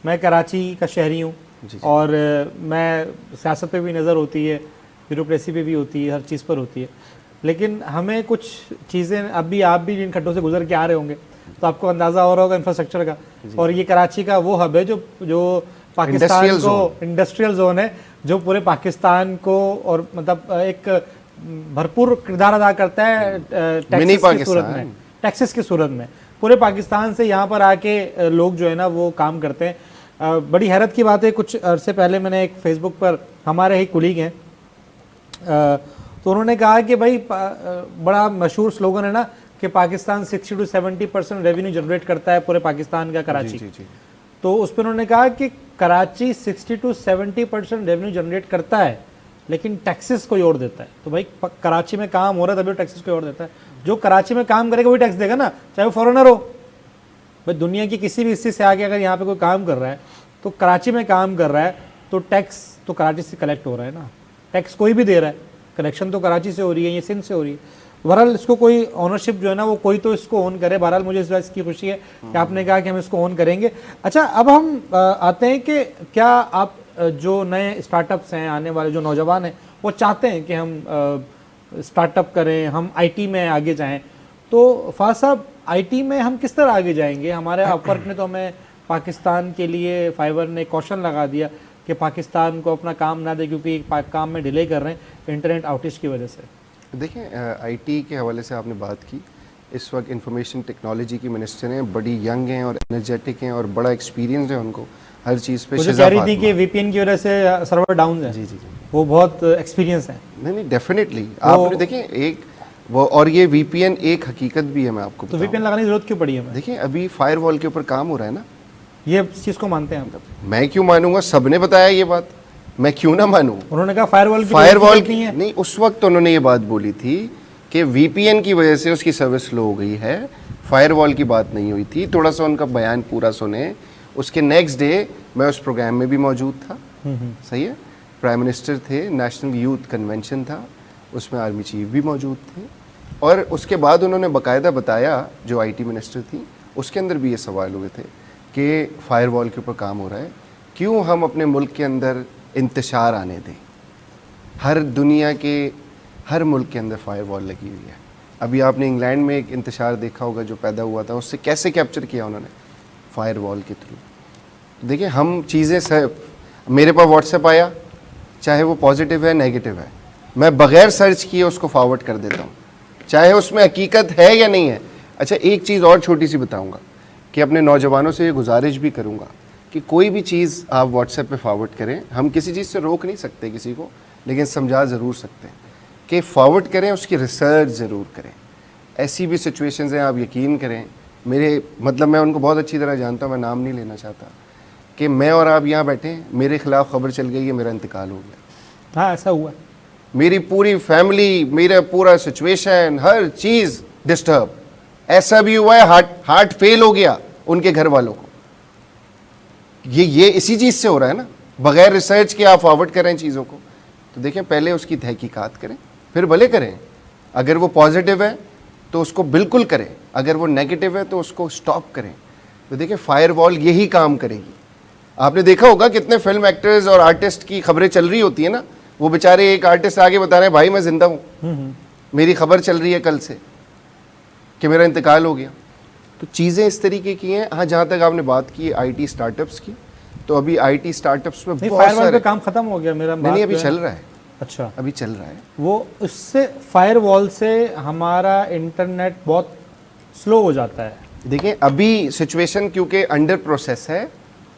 میں کراچی کا شہری ہوں اور میں سیاست پہ بھی نظر ہوتی ہے, بیوروکریسی پہ بھی ہوتی ہے, ہر چیز پر ہوتی ہے. لیکن ہمیں کچھ چیزیں ابھی آپ بھی جن کھڈوں سے گزر کے آ رہے ہوں گے تو آپ کو اندازہ ہو رہا ہوگا انفراسٹرکچر کا. اور یہ کراچی کا وہ ہب ہے جو پاکستان کو انڈسٹریل زون ہے, جو پورے پاکستان کو اور مطلب ایک بھرپور کردار ادا کرتا ہے ٹیکسز کی صورت میں. پورے پاکستان سے یہاں پر آ کے لوگ جو ہے نا وہ کام کرتے ہیں. بڑی حیرت کی بات ہے, کچھ عرصے پہلے میں نے ایک فیس بک پر, ہمارے ہی کولیگ ہیں, تو انہوں نے کہا کہ بھائی بڑا مشہور سلوگن ہے نا کہ پاکستان 60 to 70% ریونیو جنریٹ کرتا ہے پورے پاکستان کا کراچی. تو اس پہ انہوں نے کہا کہ کراچی 60 to 70% ریونیو جنریٹ کرتا ہے لیکن ٹیکسز کوئی اور دیتا ہے. تو بھائی کراچی میں کام ہو رہا ہے تبھی ٹیکسز کوئی اور دیتا ہے. جو کراچی میں کام کرے گا وہی ٹیکس دے گا نا, چاہے وہ فارنر ہو. بھائی دنیا کی کسی بھی حصے سے آ کے اگر یہاں پہ کوئی کام کر رہا ہے تو کراچی میں کام کر رہا ہے تو ٹیکس تو کراچی سے کلیکٹ ہو رہا ہے نا. ٹیکس کوئی بھی دے رہا ہے, کلیکشن تو کراچی سے ہو رہی ہے, یہ سندھ سے ہو رہی ہے. بہرحال اس کو کوئی اونرشپ جو ہے نا وہ کوئی تو اس کو اون کرے. بہرحال مجھے اس بات کی خوشی ہے کہ آپ نے کہا کہ ہم اس کو اون کریں گے. اچھا اب ہم آتے ہیں کہ کیا آپ جو نئے اسٹارٹ اپس ہیں, آنے والے جو نوجوان ہیں, وہ چاہتے ہیں کہ ہم اسٹارٹ اپ کریں, ہم IT میں آگے جائیں. تو فاض صاحب آئی ٹی میں ہم کس طرح آگے جائیں گے؟ ہمارے اپورک نے تو ہمیں پاکستان کے لیے فائبر نے کوشن لگا دیا کہ پاکستان کو اپنا کام نہ دے کیونکہ کام میں ڈیلے کر رہے ہیں انٹرنیٹ آؤٹیج کی وجہ سے. دیکھیں آئی ٹی کے حوالے سے آپ نے بات کی, اس وقت انفارمیشن ٹیکنالوجی کی منسٹر ہیں, بڑی ینگ ہیں اور انرجیٹک ہیں اور بڑا ایکسپیرینس ہے ان کو ہر چیز پہ. جو کہہ رہی تھی کہ VPN کی وجہ سے سرور ڈاؤن ہے, جی وہ بہت ایکسپیرینس ہے. نہیں ڈیفینیٹلی آپ نے دیکھیں ایک وہ, اور یہ VPN ایک حقیقت بھی ہے. میں آپ کو تو VPN لگانے کی ضرورت کیوں پڑی ہے؟ دیکھیں ابھی فائر وال کے اوپر کام ہو رہا ہے نا, یہ چیز کو مانتے ہیں آپ؟ میں کیوں مانوں گا, سب نے بتایا یہ بات, میں کیوں نہ مانوں. انہوں نے کہا فائر وال کی نہیں, اس وقت انہوں نے یہ بات بولی تھی کہ VPN کی وجہ سے اس کی سروس سلو ہو گئی ہے, فائر وال کی بات نہیں ہوئی تھی. تھوڑا سا ان کا بیان پورا سنیں. اس کے نیکسٹ ڈے میں اس پروگرام میں بھی موجود تھا, صحیح ہے, پرائم منسٹر تھے, نیشنل یوتھ کنونشن تھا, اس میں آرمی چیف بھی موجود تھے, اور اس کے بعد انہوں نے باقاعدہ بتایا, جو IT منسٹر تھی اس کے اندر بھی یہ سوال ہوئے تھے کہ فائر وال کے اوپر کام ہو رہا ہے, کیوں ہم اپنے ملک کے اندر انتشار آنے دیں. ہر دنیا کے ہر ملک کے اندر فائر وال لگی ہوئی ہے. ابھی آپ نے انگلینڈ میں ایک انتشار دیکھا ہوگا جو پیدا ہوا تھا, اس سے کیسے کیپچر کیا انہوں نے, فائر وال کے تھرو. دیکھیں ہم چیزیں میرے پاس واٹس ایپ آیا, چاہے وہ پازیٹیو ہے نیگیٹو ہے, میں بغیر سرچ کیے اس کو فارورڈ کر دیتا ہوں, چاہے اس میں حقیقت ہے یا نہیں ہے. اچھا ایک چیز اور چھوٹی سی بتاؤں گا کہ اپنے نوجوانوں سے یہ گزارش بھی کروں گا کہ کوئی بھی چیز آپ واٹس ایپ پہ فارورڈ کریں, ہم کسی چیز سے روک نہیں سکتے کسی کو, لیکن سمجھا ضرور سکتے ہیں کہ فارورڈ کریں, اس کی ریسرچ ضرور کریں. ایسی بھی سچویشنز ہیں, آپ یقین کریں, میرے مطلب میں ان کو بہت اچھی طرح جانتا ہوں, میں نام نہیں لینا چاہتا, کہ میں اور آپ یہاں بیٹھے ہیں, میرے خلاف خبر چل گئی ہے, میرا انتقال ہو گیا. ہاں ایسا ہوا, میری پوری فیملی, میرا پورا سچویشن, ہر چیز ڈسٹرب. ایسا بھی ہوا ہے ہارٹ فیل ہو گیا ان کے گھر والوں کو. یہ اسی چیز سے ہو رہا ہے نا, بغیر ریسرچ کے آپ فارورڈ کریں چیزوں کو. تو دیکھیں پہلے اس کی تحقیقات کریں, پھر بھلے کریں. اگر وہ پازیٹیو ہے تو اس کو بالکل کریں, اگر وہ نیگیٹو ہے تو اس کو سٹاپ کریں. تو دیکھیں فائر وال یہی کام کرے گی. آپ نے دیکھا ہوگا کتنے فلم ایکٹرز اور آرٹسٹ کی خبریں چل رہی ہوتی ہیں نا, وہ بیچارے ایک آرٹسٹ آگے بتا رہے ہیں بھائی میں زندہ ہوں, میری خبر چل رہی ہے کل سے کہ میرا انتقال ہو گیا. تو چیزیں اس طریقے کی ہیں. ہاں جہاں تک آپ نے بات کی آئی ٹی اسٹارٹ اپس کی, تو ابھی آئی ٹی اسٹارٹ اپس میں بہت فائر وال سارے, پہ کام ختم ہو گیا میرا, نہیں ابھی چل رہا ہے, اچھا ابھی چل رہا ہے. وہ اس سے فائر وال سے ہمارا انٹرنیٹ بہت سلو ہو جاتا ہے. دیکھیں ابھی سچویشن کیونکہ انڈر پروسیس ہے,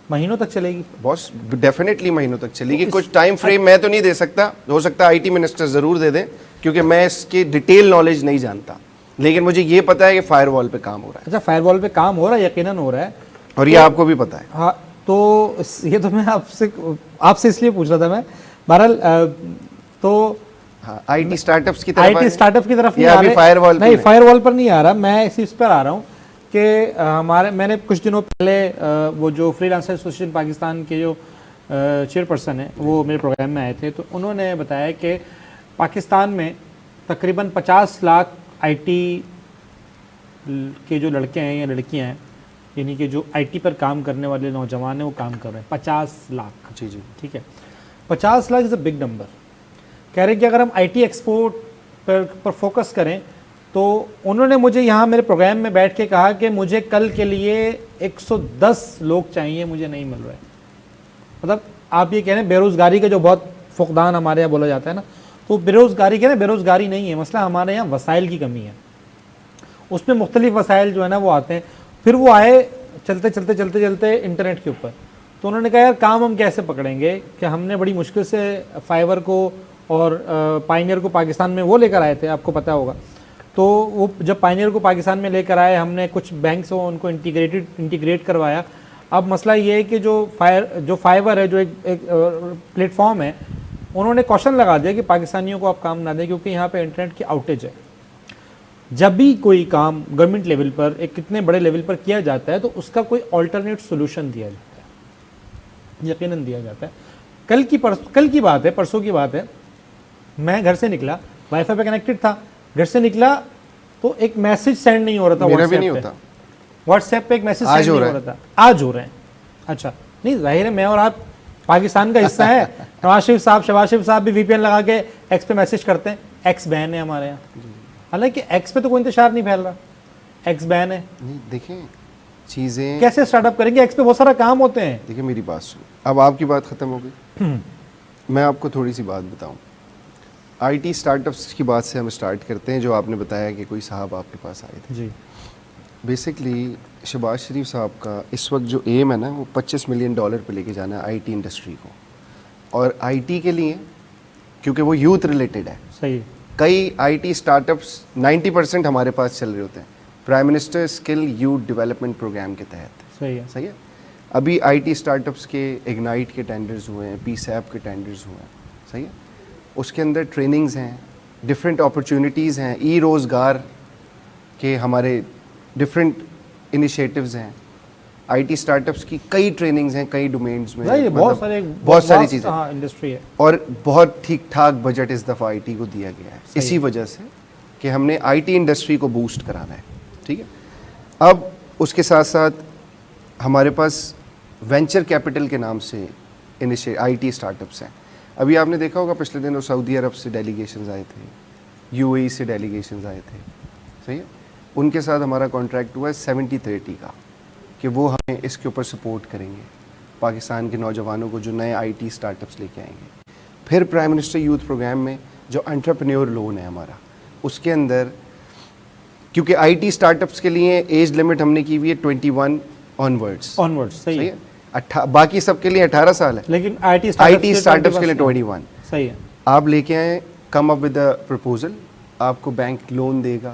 مہینوں تک چلے گی, بہت ڈیفینیٹلی مہینوں تک چلے گی. کچھ ٹائم فریم میں تو نہیں دے سکتا, ہو سکتا آئی ٹی منسٹر ضرور دے دیں, کیونکہ میں اس کی ڈیٹیل نالج نہیں جانتا, لیکن مجھے یہ پتا ہے کہ فائر وال پہ کام ہو رہا ہے. اچھا فائر وال پہ کام ہو رہا ہے, یقیناً ہو رہا ہے, اور یہ آپ کو بھی پتا ہے. ہاں تو یہ تو میں آپ سے اس لیے پوچھ رہا تھا میں. بہرحال تو آئی ٹی اسٹارٹ اپس کی آئی طرف ٹی اسٹارٹ اپ کی طرف نہیں ابھی فائر وال نہیں, فائر وال پر نہیں آ رہا, میں اس پر آ رہا ہوں کہ میں نے کچھ دنوں پہلے وہ جو فری لانسر ایسوسیشن پاکستان کے جو چیئر پرسن ہیں وہ میرے پروگرام میں آئے تھے, تو انہوں نے بتایا کہ پاکستان میں تقریباً 50 لاکھ آئی ٹی کے جو لڑکے ہیں یا لڑکیاں ہیں, یعنی کہ جو آئی ٹی پر کام کرنے والے نوجوان ہیں وہ کام کر رہے ہیں. 50 لاکھ, جی جی ٹھیک ہے, 50 لاکھ از اے بگ نمبر. کہہ رہے ہیں کہ اگر ہم I T export per focus کریں, تو انہوں نے مجھے یہاں میرے پروگرام میں بیٹھ کے کہا کہ مجھے کل کے لیے 110 لوگ چاہیے, مجھے نہیں مل رہے. مطلب آپ یہ کہہ رہے ہیں بے روزگاری کا جو بہت فقدان ہمارے یہاں بولا جاتا ہے نا, تو بے روزگاری کہہ رہے ہیں, بے روزگاری نہیں ہے مسئلہ, ہمارے یہاں وسائل کی کمی ہے. اس میں مختلف وسائل جو ہے نا وہ آتے ہیں. پھر وہ آئے چلتے چلتے چلتے چلتے انٹرنیٹ کے اوپر, تو انہوں نے کہا یار کام ہم کیسے پکڑیں گے, کہ ہم نے بڑی مشکل سے فائیور کو اور پائنیئر کو پاکستان میں وہ لے کر آئے تھے, آپ کو پتہ ہوگا. تو وہ جب پائنیئر کو پاکستان میں لے کر آئے, ہم نے کچھ بینک سے ان کو انٹیگریٹ کروایا. اب مسئلہ یہ ہے کہ جو فائیور ہے, جو ایک پلیٹ فارم ہے, انہوں نے کوشچن لگا دیا کہ پاکستانیوں کو آپ کام نہ دیں کیونکہ یہاں پہ انٹرنیٹ کی آؤٹیج ہے. جب بھی کوئی کام گورنمنٹ لیول پر ایک کتنے بڑے لیول پر کیا جاتا ہے تو اس کا کوئی آلٹرنیٹ سولوشن دیا جاتا ہے, یقیناً دیا جاتا ہے. کل کی بات ہے, پرسوں کی بات ہے, میں گھر سے نکلا, وائی فائی پہ کنیکٹڈ تھا, گھر سے نکلا تو ایک میسج سینڈ نہیں ہو رہا تھا, واٹس ایپ پہ ایک میسج سینڈ نہیں ہو رہا تھا. آج ہو رہے ہیں. اچھا نہیں, ظاہر ہے میں اور آپ پاکستان کا حصہ ہے. نواز شریف صاحب, شہباز شریف صاحب بھی وی پی این لگا کے ایکس پہ میسج کرتے ہیں. ایکس بین ہے ہمارے یہاں, حالانکہ ایکس پہ تو کوئی انتشار نہیں پھیل رہا, ایکس بین ہے. دیکھیں چیزیں کیسے اسٹارٹ اپ کریں گے, ایکس پہ بہت سارا کام ہوتے ہیں. دیکھیں میری بات سن, اب آپ کی بات ختم ہو گئی, میں آپ کو تھوڑی سی بات بتاؤں. آئی ٹی اسٹارٹ اپس کی بات سے ہم اسٹارٹ کرتے ہیں, جو آپ نے بتایا کہ کوئی صاحب آپ کے پاس آئے تھے. جی بیسکلی شہباز شریف صاحب کا اس وقت جو ایم ہے نا, وہ $25 ملین پہ لے کے جانا ہے آئی ٹی انڈسٹری کو. اور آئی ٹی کے لیے کیونکہ وہ یوتھ ریلیٹڈ ہے, صحیح, کئی آئی ٹی اسٹارٹ اپس 90% ہمارے پاس چل رہے ہوتے ہیں prime minister skill youth development programme کے تحت. صحیح ہے. ابھی آئی ٹی اسٹارٹ اپس کے اگنائٹ کے ٹینڈرز ہوئے ہیں, پی سیپ کے ٹینڈرز ہوئے ہیں. صحیح ہے. اس کے اندر ٹریننگز ہیں, ڈفرینٹ اپرچونیٹیز ہیں, ای روزگار کے ہمارے ڈفرینٹ انیشیٹوز ہیں. آئی ٹی اسٹارٹ اپس کی کئی ٹریننگز ہیں کئی ڈومینز میں, بہت ساری چیزیں انڈسٹری ہے, اور بہت ٹھیک ٹھاک بجٹ اس دفعہ آئی ٹی کو دیا گیا ہے اسی وجہ سے کہ ہم نے آئی ٹی انڈسٹری کو بوسٹ کرانا ہے. ٹھیک ہے. اب اس کے ساتھ ساتھ ہمارے پاس وینچر کیپٹل کے نام سے آئی ٹی اسٹارٹ اپس ہیں. ابھی آپ نے دیکھا ہوگا پچھلے دنوں سعودی عرب سے ڈیلیگیشنز آئے تھے, یو اے ای سے ڈیلیگیشنز آئے تھے. صحیح ہے. ان کے ساتھ ہمارا کانٹریکٹ ہوا ہے 70-30 کا, کہ وہ ہمیں اس کے اوپر سپورٹ کریں گے پاکستان کے نوجوانوں کو جو نئے آئی ٹی اسٹارٹ اپس لے کے آئیں گے. پھر پرائم منسٹر یوتھ پروگرام میں جو انٹرپرینیور لون ہے ہمارا, اس کے اندر کیونکہ آئی ٹی اسٹارٹ اپس کے لیے ایج لمٹ ہم نے کی ہوئی ہے 21 آنورڈس. صحیح ہے. باقی سب کے لیے 18 سال ہے, لیکن آئی ٹی اسٹارٹ اپس کے لیے 21. صحیح ہے. آپ لے کے آئیں, کم اپ ود اے پرپوزل, آپ کو بینک لون دے گا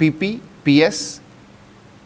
PP, PS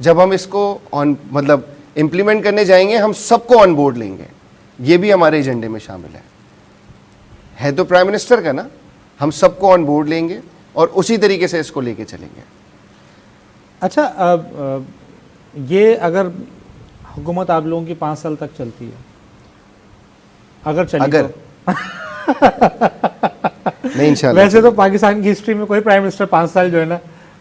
جب ہم اس کو مطلب امپلیمنٹ کرنے جائیں گے ہم سب کو آن بورڈ لیں گے, یہ بھی ہمارے ایجنڈے میں شامل ہے تو پرائم منسٹر کا نا, ہم سب کو آن بورڈ لیں گے اور اسی طریقے سے اس کو لے کے چلیں گے. اچھا یہ اگر حکومت آپ لوگوں کی 5 سال تک چلتی ہے, اگر چلی اگر نہیں انشاءاللہ, ویسے تو پاکستان کی ہسٹری میں کوئی پرائم منسٹر 5 سال جو ہے نا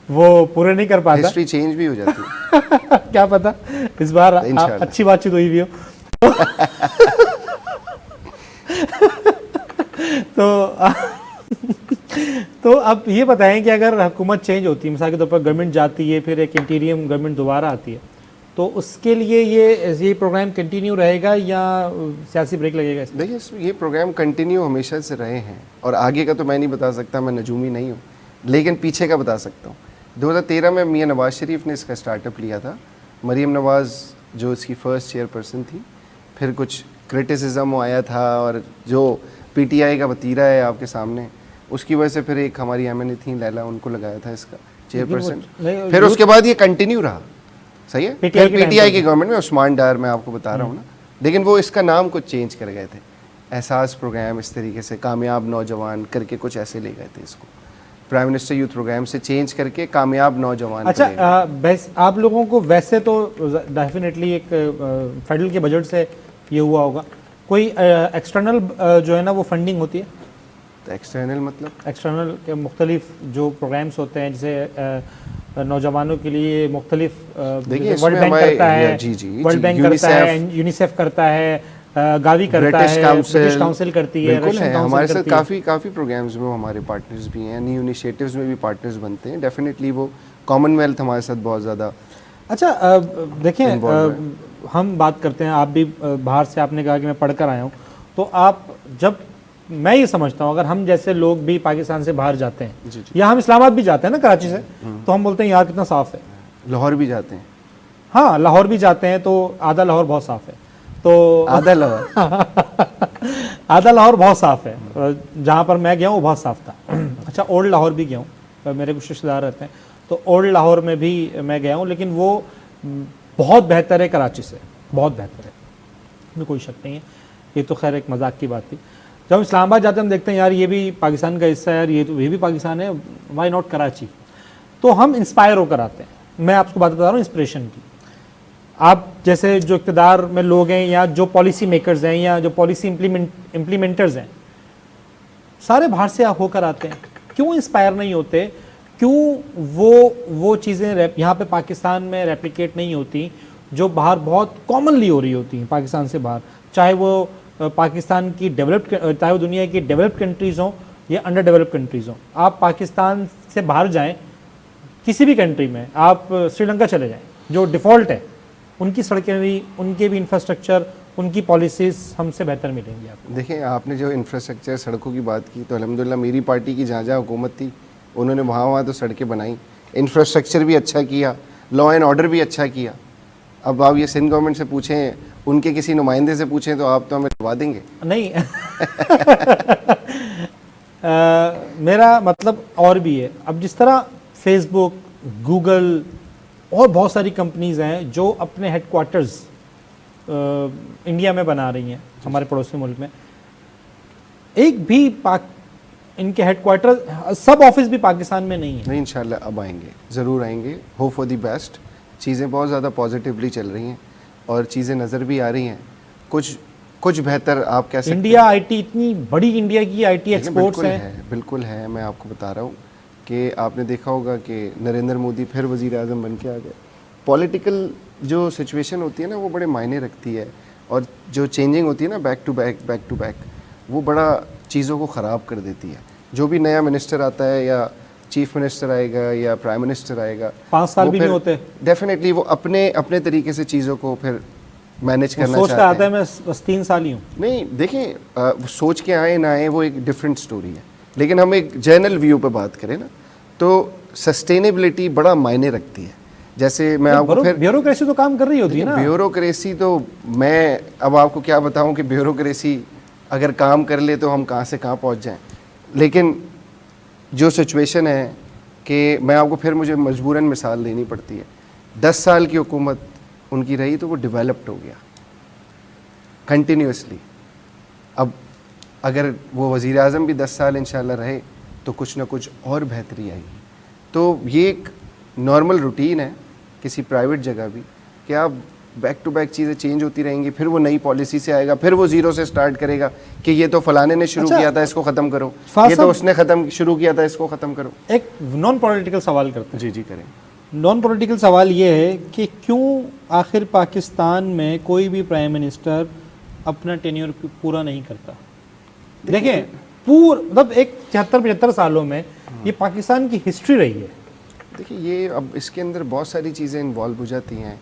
وہ پورے نہیں کر پاتا, ہسٹری چینج بھی ہو جاتی ہے کیا پتا اس بار انشاءاللہ. اچھی بات چیت ہوئی بھی ہو تو اب یہ بتائیں کہ اگر حکومت چینج ہوتی ہے, مثال کے طور پر گورنمنٹ جاتی ہے, پھر ایک انٹیریم گورنمنٹ دوبارہ آتی ہے, تو اس کے لیے یہ پروگرام کنٹینیو رہے گا یا سیاسی بریک لگے گا؟ دیکھیے یہ پروگرام کنٹینیو ہمیشہ سے رہے ہیں, اور آگے کا تو میں نہیں بتا سکتا, میں نجومی نہیں ہوں, لیکن پیچھے کا بتا سکتا ہوں. 2013 میں میاں نواز شریف نے اس کا اسٹارٹ اپ لیا تھا. مریم نواز جو اس کی فرسٹ چیئر پرسن تھی, پھر کچھ کرٹیسزم آیا تھا, اور جو پی ٹی آئی کا وتیرہ ہے آپ کے سامنے, اس کی وجہ سے پھر ایک ہماری ایم این اے تھیں لیلا, ان کو لگایا تھا اس کا چیئر پرسن. پھر اس کے بعد یہ کنٹینیو رہا, صحیح ہے, پھر پی ٹی آئی کی گورنمنٹ میں عثمان ڈار میں آپ کو بتا رہا ہوں نا, لیکن وہ اس کا نام کچھ چینج کر گئے تھے, احساس پروگرام اس طریقے سے, کامیاب نوجوان کر کے کچھ ایسے لے گئے تھے اس کو, پرائم منسٹر یوتھ پروگرام سے چینج کر کے کامیاب نوجوان. اچھا آپ لوگوں کو ویسے تو ڈیفینیٹلی ایک فیڈرل کے بجٹ سے یہ ہوا ہوگا, کوئی ایکسٹرنل جو ہے نا وہ فنڈنگ ہوتی ہے؟ ایکسٹرنل مطلب ایکسٹرنل کے مختلف جو پروگرامس ہوتے ہیں, جیسے نوجوانوں کے لیے مختلف ورلڈ بینک کرتا ہے, ورلڈ بینک کرتا ہے, یونیسیف کرتا ہے, گاوی کرتا ہے, برٹش کاؤنسل کرتی ہے, بالکل ہے. ہمارے ساتھ کافی پروگرامز میں ہمارے پارٹنرز بھی ہیں, نیو انیشیٹوز میں بھی پارٹنرز بنتے ہیں. ڈیفینیٹلی وہ کامن ویلتھ ہمارے ساتھ بہت زیادہ. اچھا دیکھیں ہم بات کرتے ہیں, آپ بھی باہر سے, آپ نے کہا کہ میں پڑھ کر آیا ہوں, تو آپ جب میں یہ سمجھتا ہوں اگر ہم جیسے لوگ بھی پاکستان سے باہر جاتے ہیں, یا ہم اسلام آباد بھی جاتے ہیں نا کراچی سے, تو ہم بولتے ہیں یار کتنا صاف ہے. لاہور بھی جاتے ہیں, ہاں لاہور بھی جاتے ہیں, تو آدھا لاہور بہت صاف ہے. تو آدھا لاہور بہت صاف ہے, جہاں پر میں گیا ہوں وہ بہت صاف تھا. اچھا اولڈ لاہور بھی گیا ہوں, میرے کچھ رشتے دار رہتے ہیں, تو اولڈ لاہور میں بھی میں گیا ہوں, لیکن وہ بہت بہتر ہے کراچی سے, بہت بہتر ہے, میں کوئی شک نہیں ہے. یہ تو خیر ایک مذاق کی بات تھی. جب ہم اسلام آباد جاتے ہیں ہم دیکھتے ہیں یار یہ بھی پاکستان کا حصہ ہے, یار یہ بھی پاکستان ہے, وائی ناٹ کراچی. تو ہم انسپائر ہو کر آتے ہیں. میں آپ کو بات بتا رہا ہوں انسپریشن کی. آپ جیسے جو اقتدار میں لوگ ہیں, یا جو پالیسی میکرز ہیں, یا جو پالیسی امپلیمنٹرز ہیں, سارے باہر سے ہو کر آتے ہیں. کیوں انسپائر نہیں ہوتے؟ کیوں وہ چیزیں یہاں پہ پاکستان میں ریپلیکیٹ نہیں ہوتی جو باہر بہت کامنلی ہو رہی ہوتی ہیں پاکستان سے باہر, چاہے وہ پاکستان کی چاہے وہ دنیا کی ڈیولپڈ کنٹریز ہوں یا انڈر ڈیولپڈ کنٹریز ہوں. آپ پاکستان سے باہر جائیں کسی بھی کنٹری میں, آپ سری لنکا چلے جائیں جو ڈیفالٹ ہے, ان کی سڑکیں بھی, ان کے بھی انفراسٹرکچر, ان کی پالیسیز ہم سے بہتر ملیں گی آپ کو. دیکھیں آپ نے جو انفراسٹرکچر سڑکوں کی بات کی, تو الحمدللہ میری پارٹی کی جہاں حکومت تھی انہوں نے وہاں تو سڑکیں بنائیں, انفراسٹرکچر بھی اچھا کیا, لا اینڈ آرڈر بھی اچھا کیا. اب آپ یہ سندھ گورنمنٹ سے پوچھیں, ان کے کسی نمائندے سے پوچھیں, تو آپ تو ہمیں دبا دیں گے. نہیں میرا مطلب اور بھی ہے. اب جس طرح فیس بک, گوگل اور بہت ساری کمپنیز ہیں جو اپنے ہیڈ کوارٹرز انڈیا میں بنا رہی ہیں, ہمارے پڑوسی ملک میں, ایک بھی ان کے ہیڈ کوارٹر سب آفس بھی پاکستان میں نہیں ہے. نہیں انشاءاللہ اب آئیں گے, ضرور آئیں گے. Hope for the best. چیزیں بہت زیادہ پازیٹیولی چل رہی ہیں اور چیزیں نظر بھی آ رہی ہیں. کچھ بہتر آپ کہہ سکتے ہیں. انڈیا آئی ٹی اتنی بڑی, انڈیا کی آئی ٹی ایکسپورٹس ہیں. بالکل ہے. میں آپ کو بتا رہا ہوں کہ آپ نے دیکھا ہوگا کہ نریندر مودی پھر وزیر اعظم بن کے آ گئے. پولیٹیکل جو سچویشن ہوتی ہے نا وہ بڑے معنی رکھتی ہے, اور جو چینجنگ ہوتی ہے نا بیک ٹو بیک وہ بڑا چیزوں کو خراب کر دیتی ہے. جو بھی نیا منسٹر آتا ہے, یا چیف منسٹر آئے گا, یا پرائم منسٹر آئے گا, 5 سال بھی نہیں ہوتے, ڈیفینیٹلی وہ اپنے طریقے سے چیزوں کو پھر مینیج کرنا سوچ کر آتا ہے میں بس 3 سال ہی ہوں. نہیں دیکھیں سوچ کے آئے نہ آئے وہ ایک ڈفرینٹ سٹوری ہے, لیکن ہم ایک جنرل ویو پہ بات کریں نا تو سسٹینیبلٹی بڑا معنی رکھتی ہے. جیسے میں آپ کو پھر بیوروکریسی تو کام کر رہی ہوتی ہے نا. بیوروکریسی تو میں اب آپ کو کیا بتاؤں کہ بیوروکریسی اگر کام کر لے تو ہم کہاں سے کہاں پہنچ جائیں. لیکن جو سچویشن ہے کہ میں آپ کو پھر مجھے مجبوراً مثال دینی پڑتی ہے 10 سال کی حکومت ان کی رہی تو وہ ڈیولپڈ ہو گیا کنٹینیوسلی. اب اگر وہ وزیر اعظم بھی 10 سال انشاءاللہ رہے تو کچھ نہ کچھ اور بہتری آئے گی. تو یہ ایک نارمل روٹین ہے کسی پرائیویٹ جگہ بھی کہ آپ بیک ٹو بیک چیزیں چینج ہوتی رہیں گی, پھر وہ نئی پالیسی سے آئے گا, پھر وہ زیرو سے سٹارٹ کرے گا کہ یہ تو فلانے نے شروع کیا تھا اس کو ختم کرو, یہ تو اس نے شروع کیا تھا اس کو ختم کرو. ایک نان پولیٹیکل سوال کرتے ہیں. جی کریں. نان پولیٹیکل سوال یہ ہے کہ کیوں آخر پاکستان میں کوئی بھی پرائم منسٹر اپنا ٹینیور پورا نہیں کرتا؟ دیکھیں مطلب ایک 74-75 سالوں میں یہ پاکستان کی ہسٹری رہی ہے. دیکھیے یہ اب اس کے اندر بہت ساری چیزیں انوالو ہو جاتی ہیں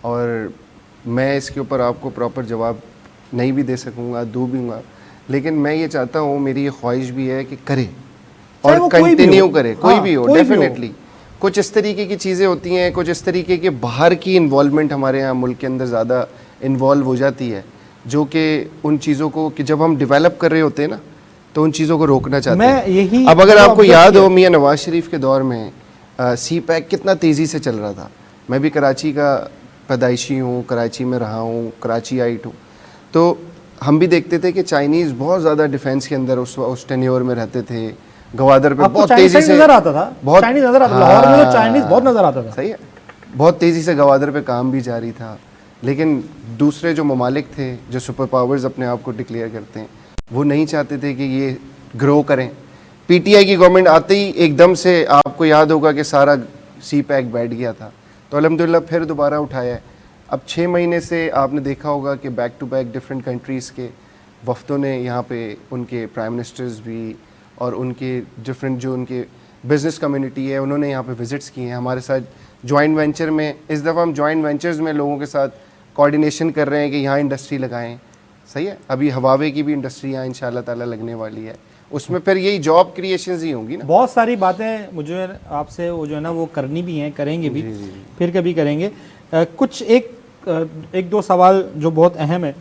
اور میں اس کے اوپر آپ کو پراپر جواب نہیں بھی دے سکوں گا, دوں بھی گا, لیکن میں یہ چاہتا ہوں, میری یہ خواہش بھی ہے کہ کرے اور کنٹینیو کرے, کوئی بھی ہو ڈیفینیٹلی. کچھ اس طریقے کی چیزیں ہوتی ہیں, کچھ اس طریقے کے باہر کی انوالومنٹ ہمارے یہاں ملک کے اندر زیادہ انوالو ہو جاتی ہے جو کہ ان چیزوں کو کہ جب ہم ڈیولپ کر رہے ہوتے ہیں نا تو ان چیزوں کو روکنا چاہتے ہیں. اب اگر آپ کو یاد ہو میاں نواز شریف کے دور میں سی پیک کتنا تیزی سے چل رہا تھا. میں بھی کراچی کا پیدائشی ہوں, کراچی میں رہا ہوں, کراچی آئٹ ہوں, تو ہم بھی دیکھتے تھے کہ چائنیز بہت زیادہ ڈیفینس کے اندر اس ٹینیور میں رہتے تھے. گوادر پہ بہت تیزی سے نظر آتا تھا, چائنیز نظر آتا تھا, لاہور میں تو چائنیز بہت نظر آتا تھا. صحیح ہے, بہت تیزی سے گوادر پہ کام بھی جاری تھا. لیکن دوسرے جو ممالک تھے جو سپر پاورز اپنے آپ کو ڈکلیئر کرتے ہیں وہ نہیں چاہتے تھے کہ یہ گرو کریں. پی ٹی آئی کی گورنمنٹ آتے ہی ایک دم سے آپ کو یاد ہوگا کہ سارا سی پیک بیٹھ گیا تھا, تو الحمدللہ پھر دوبارہ اٹھایا ہے. اب 6 مہینے سے آپ نے دیکھا ہوگا کہ back to back different countries کے وفدوں نے یہاں پہ ان کے پرائم منسٹرز بھی اور ان کے ڈفرینٹ جو ان کے بزنس کمیونٹی ہے انہوں نے یہاں پہ وزٹس کیے ہیں ہمارے ساتھ جوائنٹ وینچر میں. اس دفعہ ہم جوائنٹ وینچرز میں لوگوں کے ساتھ کوارڈینیشن کر رہے ہیں کہ یہاں انڈسٹری لگائیں. صحیح ہے, ابھی ہواوے کی بھی انڈسٹری یہاں انشاءاللہ تعالیٰ لگنے والی ہے, اس میں پھر یہی جاب کریشنز ہی ہوں گی نا. بہت ساری باتیں مجھے آپ سے وہ جو ہے نا وہ کرنی بھی ہیں, کریں گے بھی, پھر کبھی کریں گے. کچھ ایک دو سوال جو بہت اہم ہے.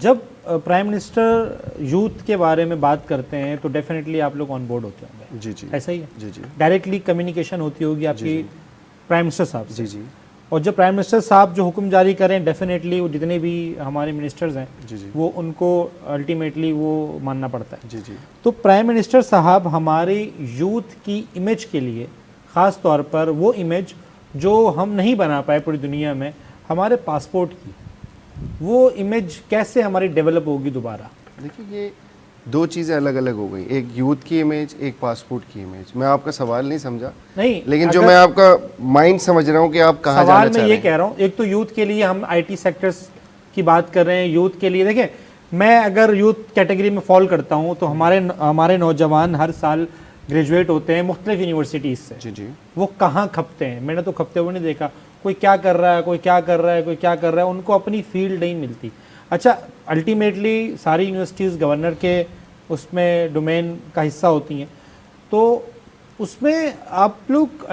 جب پرائم منسٹر یوتھ کے بارے میں بات کرتے ہیں تو ڈیفینیٹلی آپ لوگ آن بورڈ ہوتے ہوں گے. جی ایسا ہی ہے. جی ڈائریکٹلی کمیونیکیشن ہوتی ہوگی آپ کی پرائم منسٹر صاحب سے. جی اور جب پرائم منسٹر صاحب جو حکم جاری کریں ڈیفینیٹلی وہ جتنے بھی ہمارے منسٹرز ہیں وہ ان کو الٹیمیٹلی وہ ماننا پڑتا ہے. تو پرائم منسٹر صاحب ہماری یوتھ کی امیج کے لیے, خاص طور پر وہ امیج جو ہم نہیں بنا پائے پوری دنیا میں, ہمارے پاسپورٹ کی, وہ امیج کیسے ہماری ڈیولپ ہوگی دوبارہ؟ دیکھیے یہ 2 چیزیں الگ الگ ہو گئی, ایک یوتھ کی امیج, ایک پاسپورٹ کی امیج. میں آپ کا سوال نہیں سمجھا, نہیں, لیکن جو میں آپ کا مائنڈ سمجھ رہا ہوں کہ آپ کہاں جانا چاہ رہے ہیں. سوال میں یہ کہہ رہا ہوں, ایک تو یوتھ کے لیے ہم آئی ٹی سیکٹرز کی بات کر رہے ہیں. یوتھ کے لیے دیکھیں, میں اگر یوتھ کیٹیگری میں فال کرتا ہوں تو ہمارے نوجوان ہر سال گریجویٹ ہوتے ہیں مختلف یونیورسٹیز سے. وہ کہاں کھپتے ہیں؟ میں نے تو کھپتے ہوئے نہیں دیکھا. کوئی کیا کر رہا ہے, کوئی کیا کر رہا ہے, کوئی کیا کر رہا ہے, ان کو اپنی فیلڈ نہیں ملتی. اچھا, الٹیمیٹلی ساری یونیورسٹیز گورنر کے اس میں ڈومین کا حصہ ہوتی ہیں, تو اس میں آپ لوگ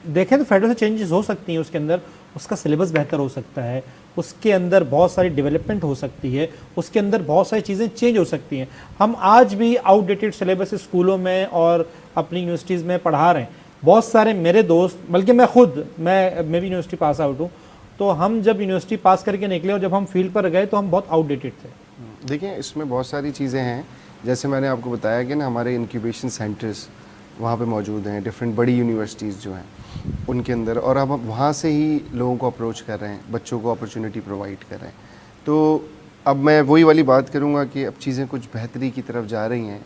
دیکھیں تو فیڈرل سے چینجز ہو سکتی ہیں. اس کے اندر اس کا سلیبس بہتر ہو سکتا ہے, اس کے اندر بہت ساری ڈیولپمنٹ ہو سکتی ہے, اس کے اندر بہت ساری چیزیں چینج ہو سکتی ہیں. ہم آج بھی آؤٹ ڈیٹڈ سلیبس اسکولوں میں اور اپنی یونیورسٹیز میں پڑھا رہے ہیں. بہت سارے میرے دوست, بلکہ میں خود میں بھی یونیورسٹی پاس آؤٹ ہوں, تو ہم جب یونیورسٹی پاس کر کے نکلے اور جب ہم فیلڈ پر گئے تو ہم بہت آؤٹ ڈیٹڈ تھے. دیکھیں اس میں بہت ساری چیزیں ہیں, جیسے میں نے آپ کو بتایا کہ نا ہمارے انکیوبیشن سینٹرز وہاں پہ موجود ہیں, ڈفرینٹ بڑی یونیورسٹیز جو ہیں ان کے اندر, اور ہم وہاں سے ہی لوگوں کو اپروچ کر رہے ہیں, بچوں کو اپرچونیٹی پرووائڈ کر رہے ہیں. تو اب میں وہی والی بات کروں گا کہ اب چیزیں کچھ بہتری کی طرف جا رہی ہیں.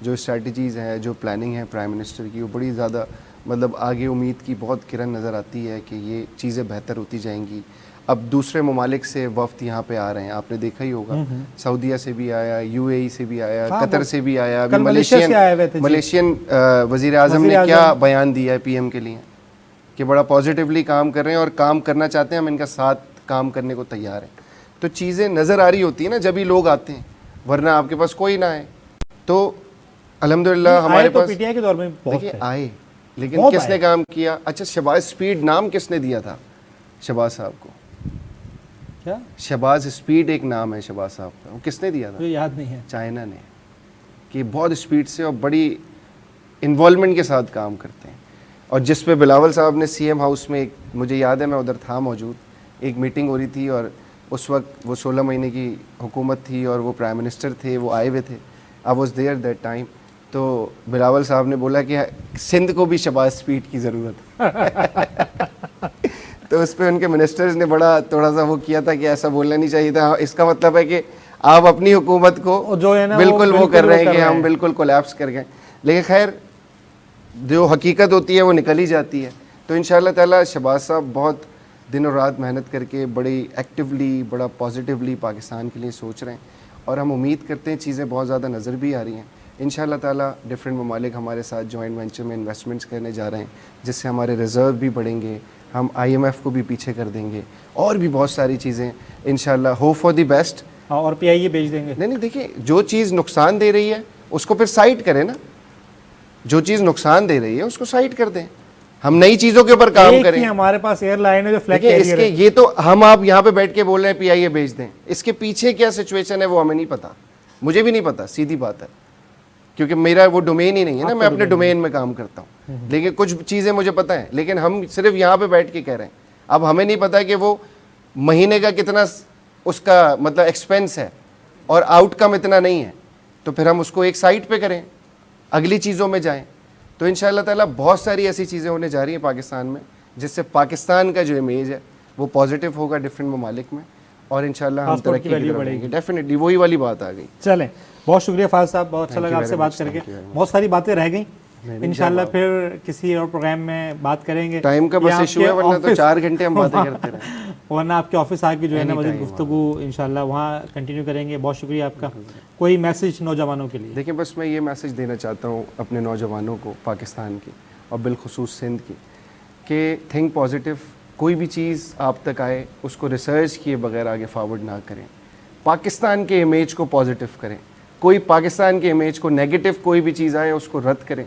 جو اسٹریٹجیز ہیں, جو پلاننگ ہے پرائم منسٹر کی, وہ بڑی زیادہ مطلب آگے امید کی بہت کرن نظر آتی ہے کہ یہ چیزیں بہتر ہوتی جائیں گی. اب دوسرے ممالک سے وفد یہاں پہ آ رہے ہیں, آپ نے دیکھا ہی ہوگا, سعودیہ سے بھی آیا, یو اے ای سے بھی آیا, قطر سے بھی آیا. ابھی ملیشین وزیر اعظم نے کیا بیان دیا ہے پی ایم کے لیے کہ بڑا پازیٹیولی کام کر رہے ہیں اور کام کرنا چاہتے ہیں, ہم ان کا ساتھ کام کرنے کو تیار ہیں. تو چیزیں نظر آ رہی ہوتی ہیں نا جب ہی لوگ آتے ہیں, ورنہ آپ کے پاس کوئی نہ آئے. تو الحمدللہ ہمارے پاس پی ٹی آئی کے دور میں دیکھیے آئے, لیکن کس نے کام کیا؟ اچھا, شہباز اسپیڈ نام کس نے دیا تھا شہباز صاحب کو؟ کیا شہباز اسپیڈ ایک نام ہے شہباز صاحب کا, وہ کس نے دیا تھا؟ یاد نہیں ہے. چائنا نے, کہ بہت اسپیڈ سے اور بڑی انوالومنٹ کے ساتھ کام کرتے ہیں. اور جس پہ بلاول صاحب نے سی ایم ہاؤس میں ایک, مجھے یاد ہے میں ادھر تھا موجود, ایک میٹنگ ہو رہی تھی اور اس وقت وہ 16 مہینے کی حکومت تھی اور وہ پرائم منسٹر تھے, وہ آئے ہوئے تھے, I was there that time. تو بلاول صاحب نے بولا کہ سندھ کو بھی شہباز سپیڈ کی ضرورت ہے. تو اس پہ ان کے منسٹرز نے بڑا تھوڑا سا وہ کیا تھا کہ ایسا بولنا نہیں چاہیے تھا. اس کا مطلب ہے کہ آپ اپنی حکومت کو جو ہے نا بالکل وہ کر رہے ہیں کہ ہم بالکل کولیپس کر گئے. لیکن خیر جو حقیقت ہوتی ہے وہ نکل ہی جاتی ہے. تو ان شاء اللہ تعالیٰ شہباز صاحب بہت دن اور رات محنت کر کے بڑی ایکٹیولی, بڑا پازیٹیولی پاکستان کے لیے سوچ رہے ہیں, اور ہم امید کرتے ہیں چیزیں بہت زیادہ نظر بھی آ رہی ہیں. ان شاء اللہ تعالیٰ ڈفرینٹ ممالک ہمارے ساتھ جوائنٹ وینچر میں انویسٹمنٹس کرنے جا رہے ہیں, جس سے ہمارے ریزرو بھی بڑھیں گے, ہم IMF کو بھی پیچھے کر دیں گے, اور بھی بہت ساری چیزیں ان شاء اللہ. Hope for the best. اور PIA بیچ دیں گے. نہیں دیکھیے, جو چیز نقصان دے رہی ہے اس کو پھر سائٹ کریں نا. جو چیز نقصان دے رہی ہے اس کو سائٹ کر دیں, ہم نئی چیزوں کے اوپر کام کریں. ہمارے پاس ایئر لائن ہے جو فلیگ اس کے, یہ تو ہم آپ یہاں پہ بیٹھ کے بول رہے ہیں PIA بیچ دیں, اس کے پیچھے کیا سچویشن ہے وہ ہمیں نہیں پتا, مجھے بھی نہیں پتا, سیدھی بات ہے, کیونکہ میرا وہ ڈومین ہی نہیں ہے نا, میں اپنے ڈومین میں کام کرتا ہوں. لیکن کچھ چیزیں مجھے پتہ ہیں, لیکن ہم صرف یہاں پہ بیٹھ کے کہہ رہے ہیں. اب ہمیں نہیں پتا کہ وہ مہینے کا کتنا اس کا مطلب ایکسپینس ہے اور آؤٹ کم اتنا نہیں ہے, تو پھر ہم اس کو ایک سائٹ پہ کریں, اگلی چیزوں میں جائیں. تو ان شاء اللہ تعالیٰ بہت ساری ایسی چیزیں ہونے جا رہی ہیں پاکستان میں, جس سے پاکستان کا جو امیج ہے وہ پازیٹیو ہوگا ڈفرینٹ ممالک میں, اور انشاءاللہ ہم ترقی کی طرف بڑھیں گے. ڈیفینیٹلی وہی والی بات آ گئی. چلیں, بہت شکریہ فاضل صاحب, بہت اچھا لگا آپ سے بات کر کے. بہت ساری باتیں رہ گئیں, انشاءاللہ پھر کسی اور پروگرام میں بات کریں گے. ٹائم کا بس ایشو ہے, ورنہ تو 4 گھنٹے ہم باتیں کرتے رہیں. ورنہ آپ کے آفس آ کے جو ہے نا مزید گفتگو انشاءاللہ وہاں کنٹینیو کریں گے. بہت شکریہ آپ کا. کوئی میسج نوجوانوں کے لیے؟ دیکھیں, بس میں یہ میسج دینا چاہتا ہوں اپنے نوجوانوں کو, پاکستان کی اور بالخصوص سندھ کی, کہ تھنک پازیٹیو. کوئی بھی چیز آپ تک آئے اس کو ریسرچ کیے بغیر آگے فارورڈ نہ کریں. پاکستان کے امیج کو پازیٹیو کریں. کوئی پاکستان کے امیج کو نیگیٹو کوئی بھی چیز آئے اس کو رد کریں,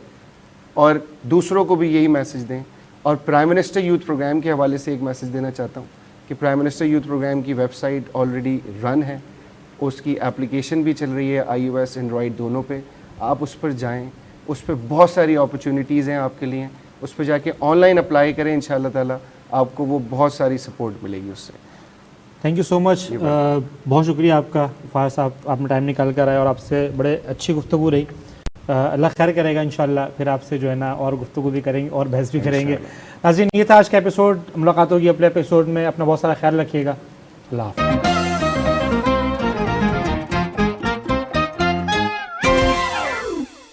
اور دوسروں کو بھی یہی میسج دیں. اور پرائم منسٹر یوتھ پروگرام کے حوالے سے ایک میسج دینا چاہتا ہوں کہ پرائم منسٹر یوتھ پروگرام کی ویب سائٹ آلریڈی رن ہے, اس کی اپلیکیشن بھی چل رہی ہے iOS اینڈرائڈ دونوں پہ. آپ اس پر جائیں, اس پہ بہت ساری اپرچونیٹیز ہیں آپ کے لیے, اس پہ جا کے آن لائن اپلائی کریں. ان شاء اللہ تعالیٰ آپ کو وہ بہت ساری سپورٹ ملے گی اس سے. تھینک یو سو مچ. بہت شکریہ آپ کا فاضل صاحب, آپ نے ٹائم نکال کر آئے اور آپ سے بڑے اچھی گفتگو رہی. اللہ خیر کرے گا انشاءاللہ, پھر آپ سے جو ہے نا اور گفتگو بھی کریں گے اور بحث بھی کریں گے. ناظرین, یہ تھا آج کا ایپیسوڈ. ملاقات ہوگی اگلے ایپیسوڈ میں. اپنا بہت سارا خیال رکھیے گا. اللہ حافظ.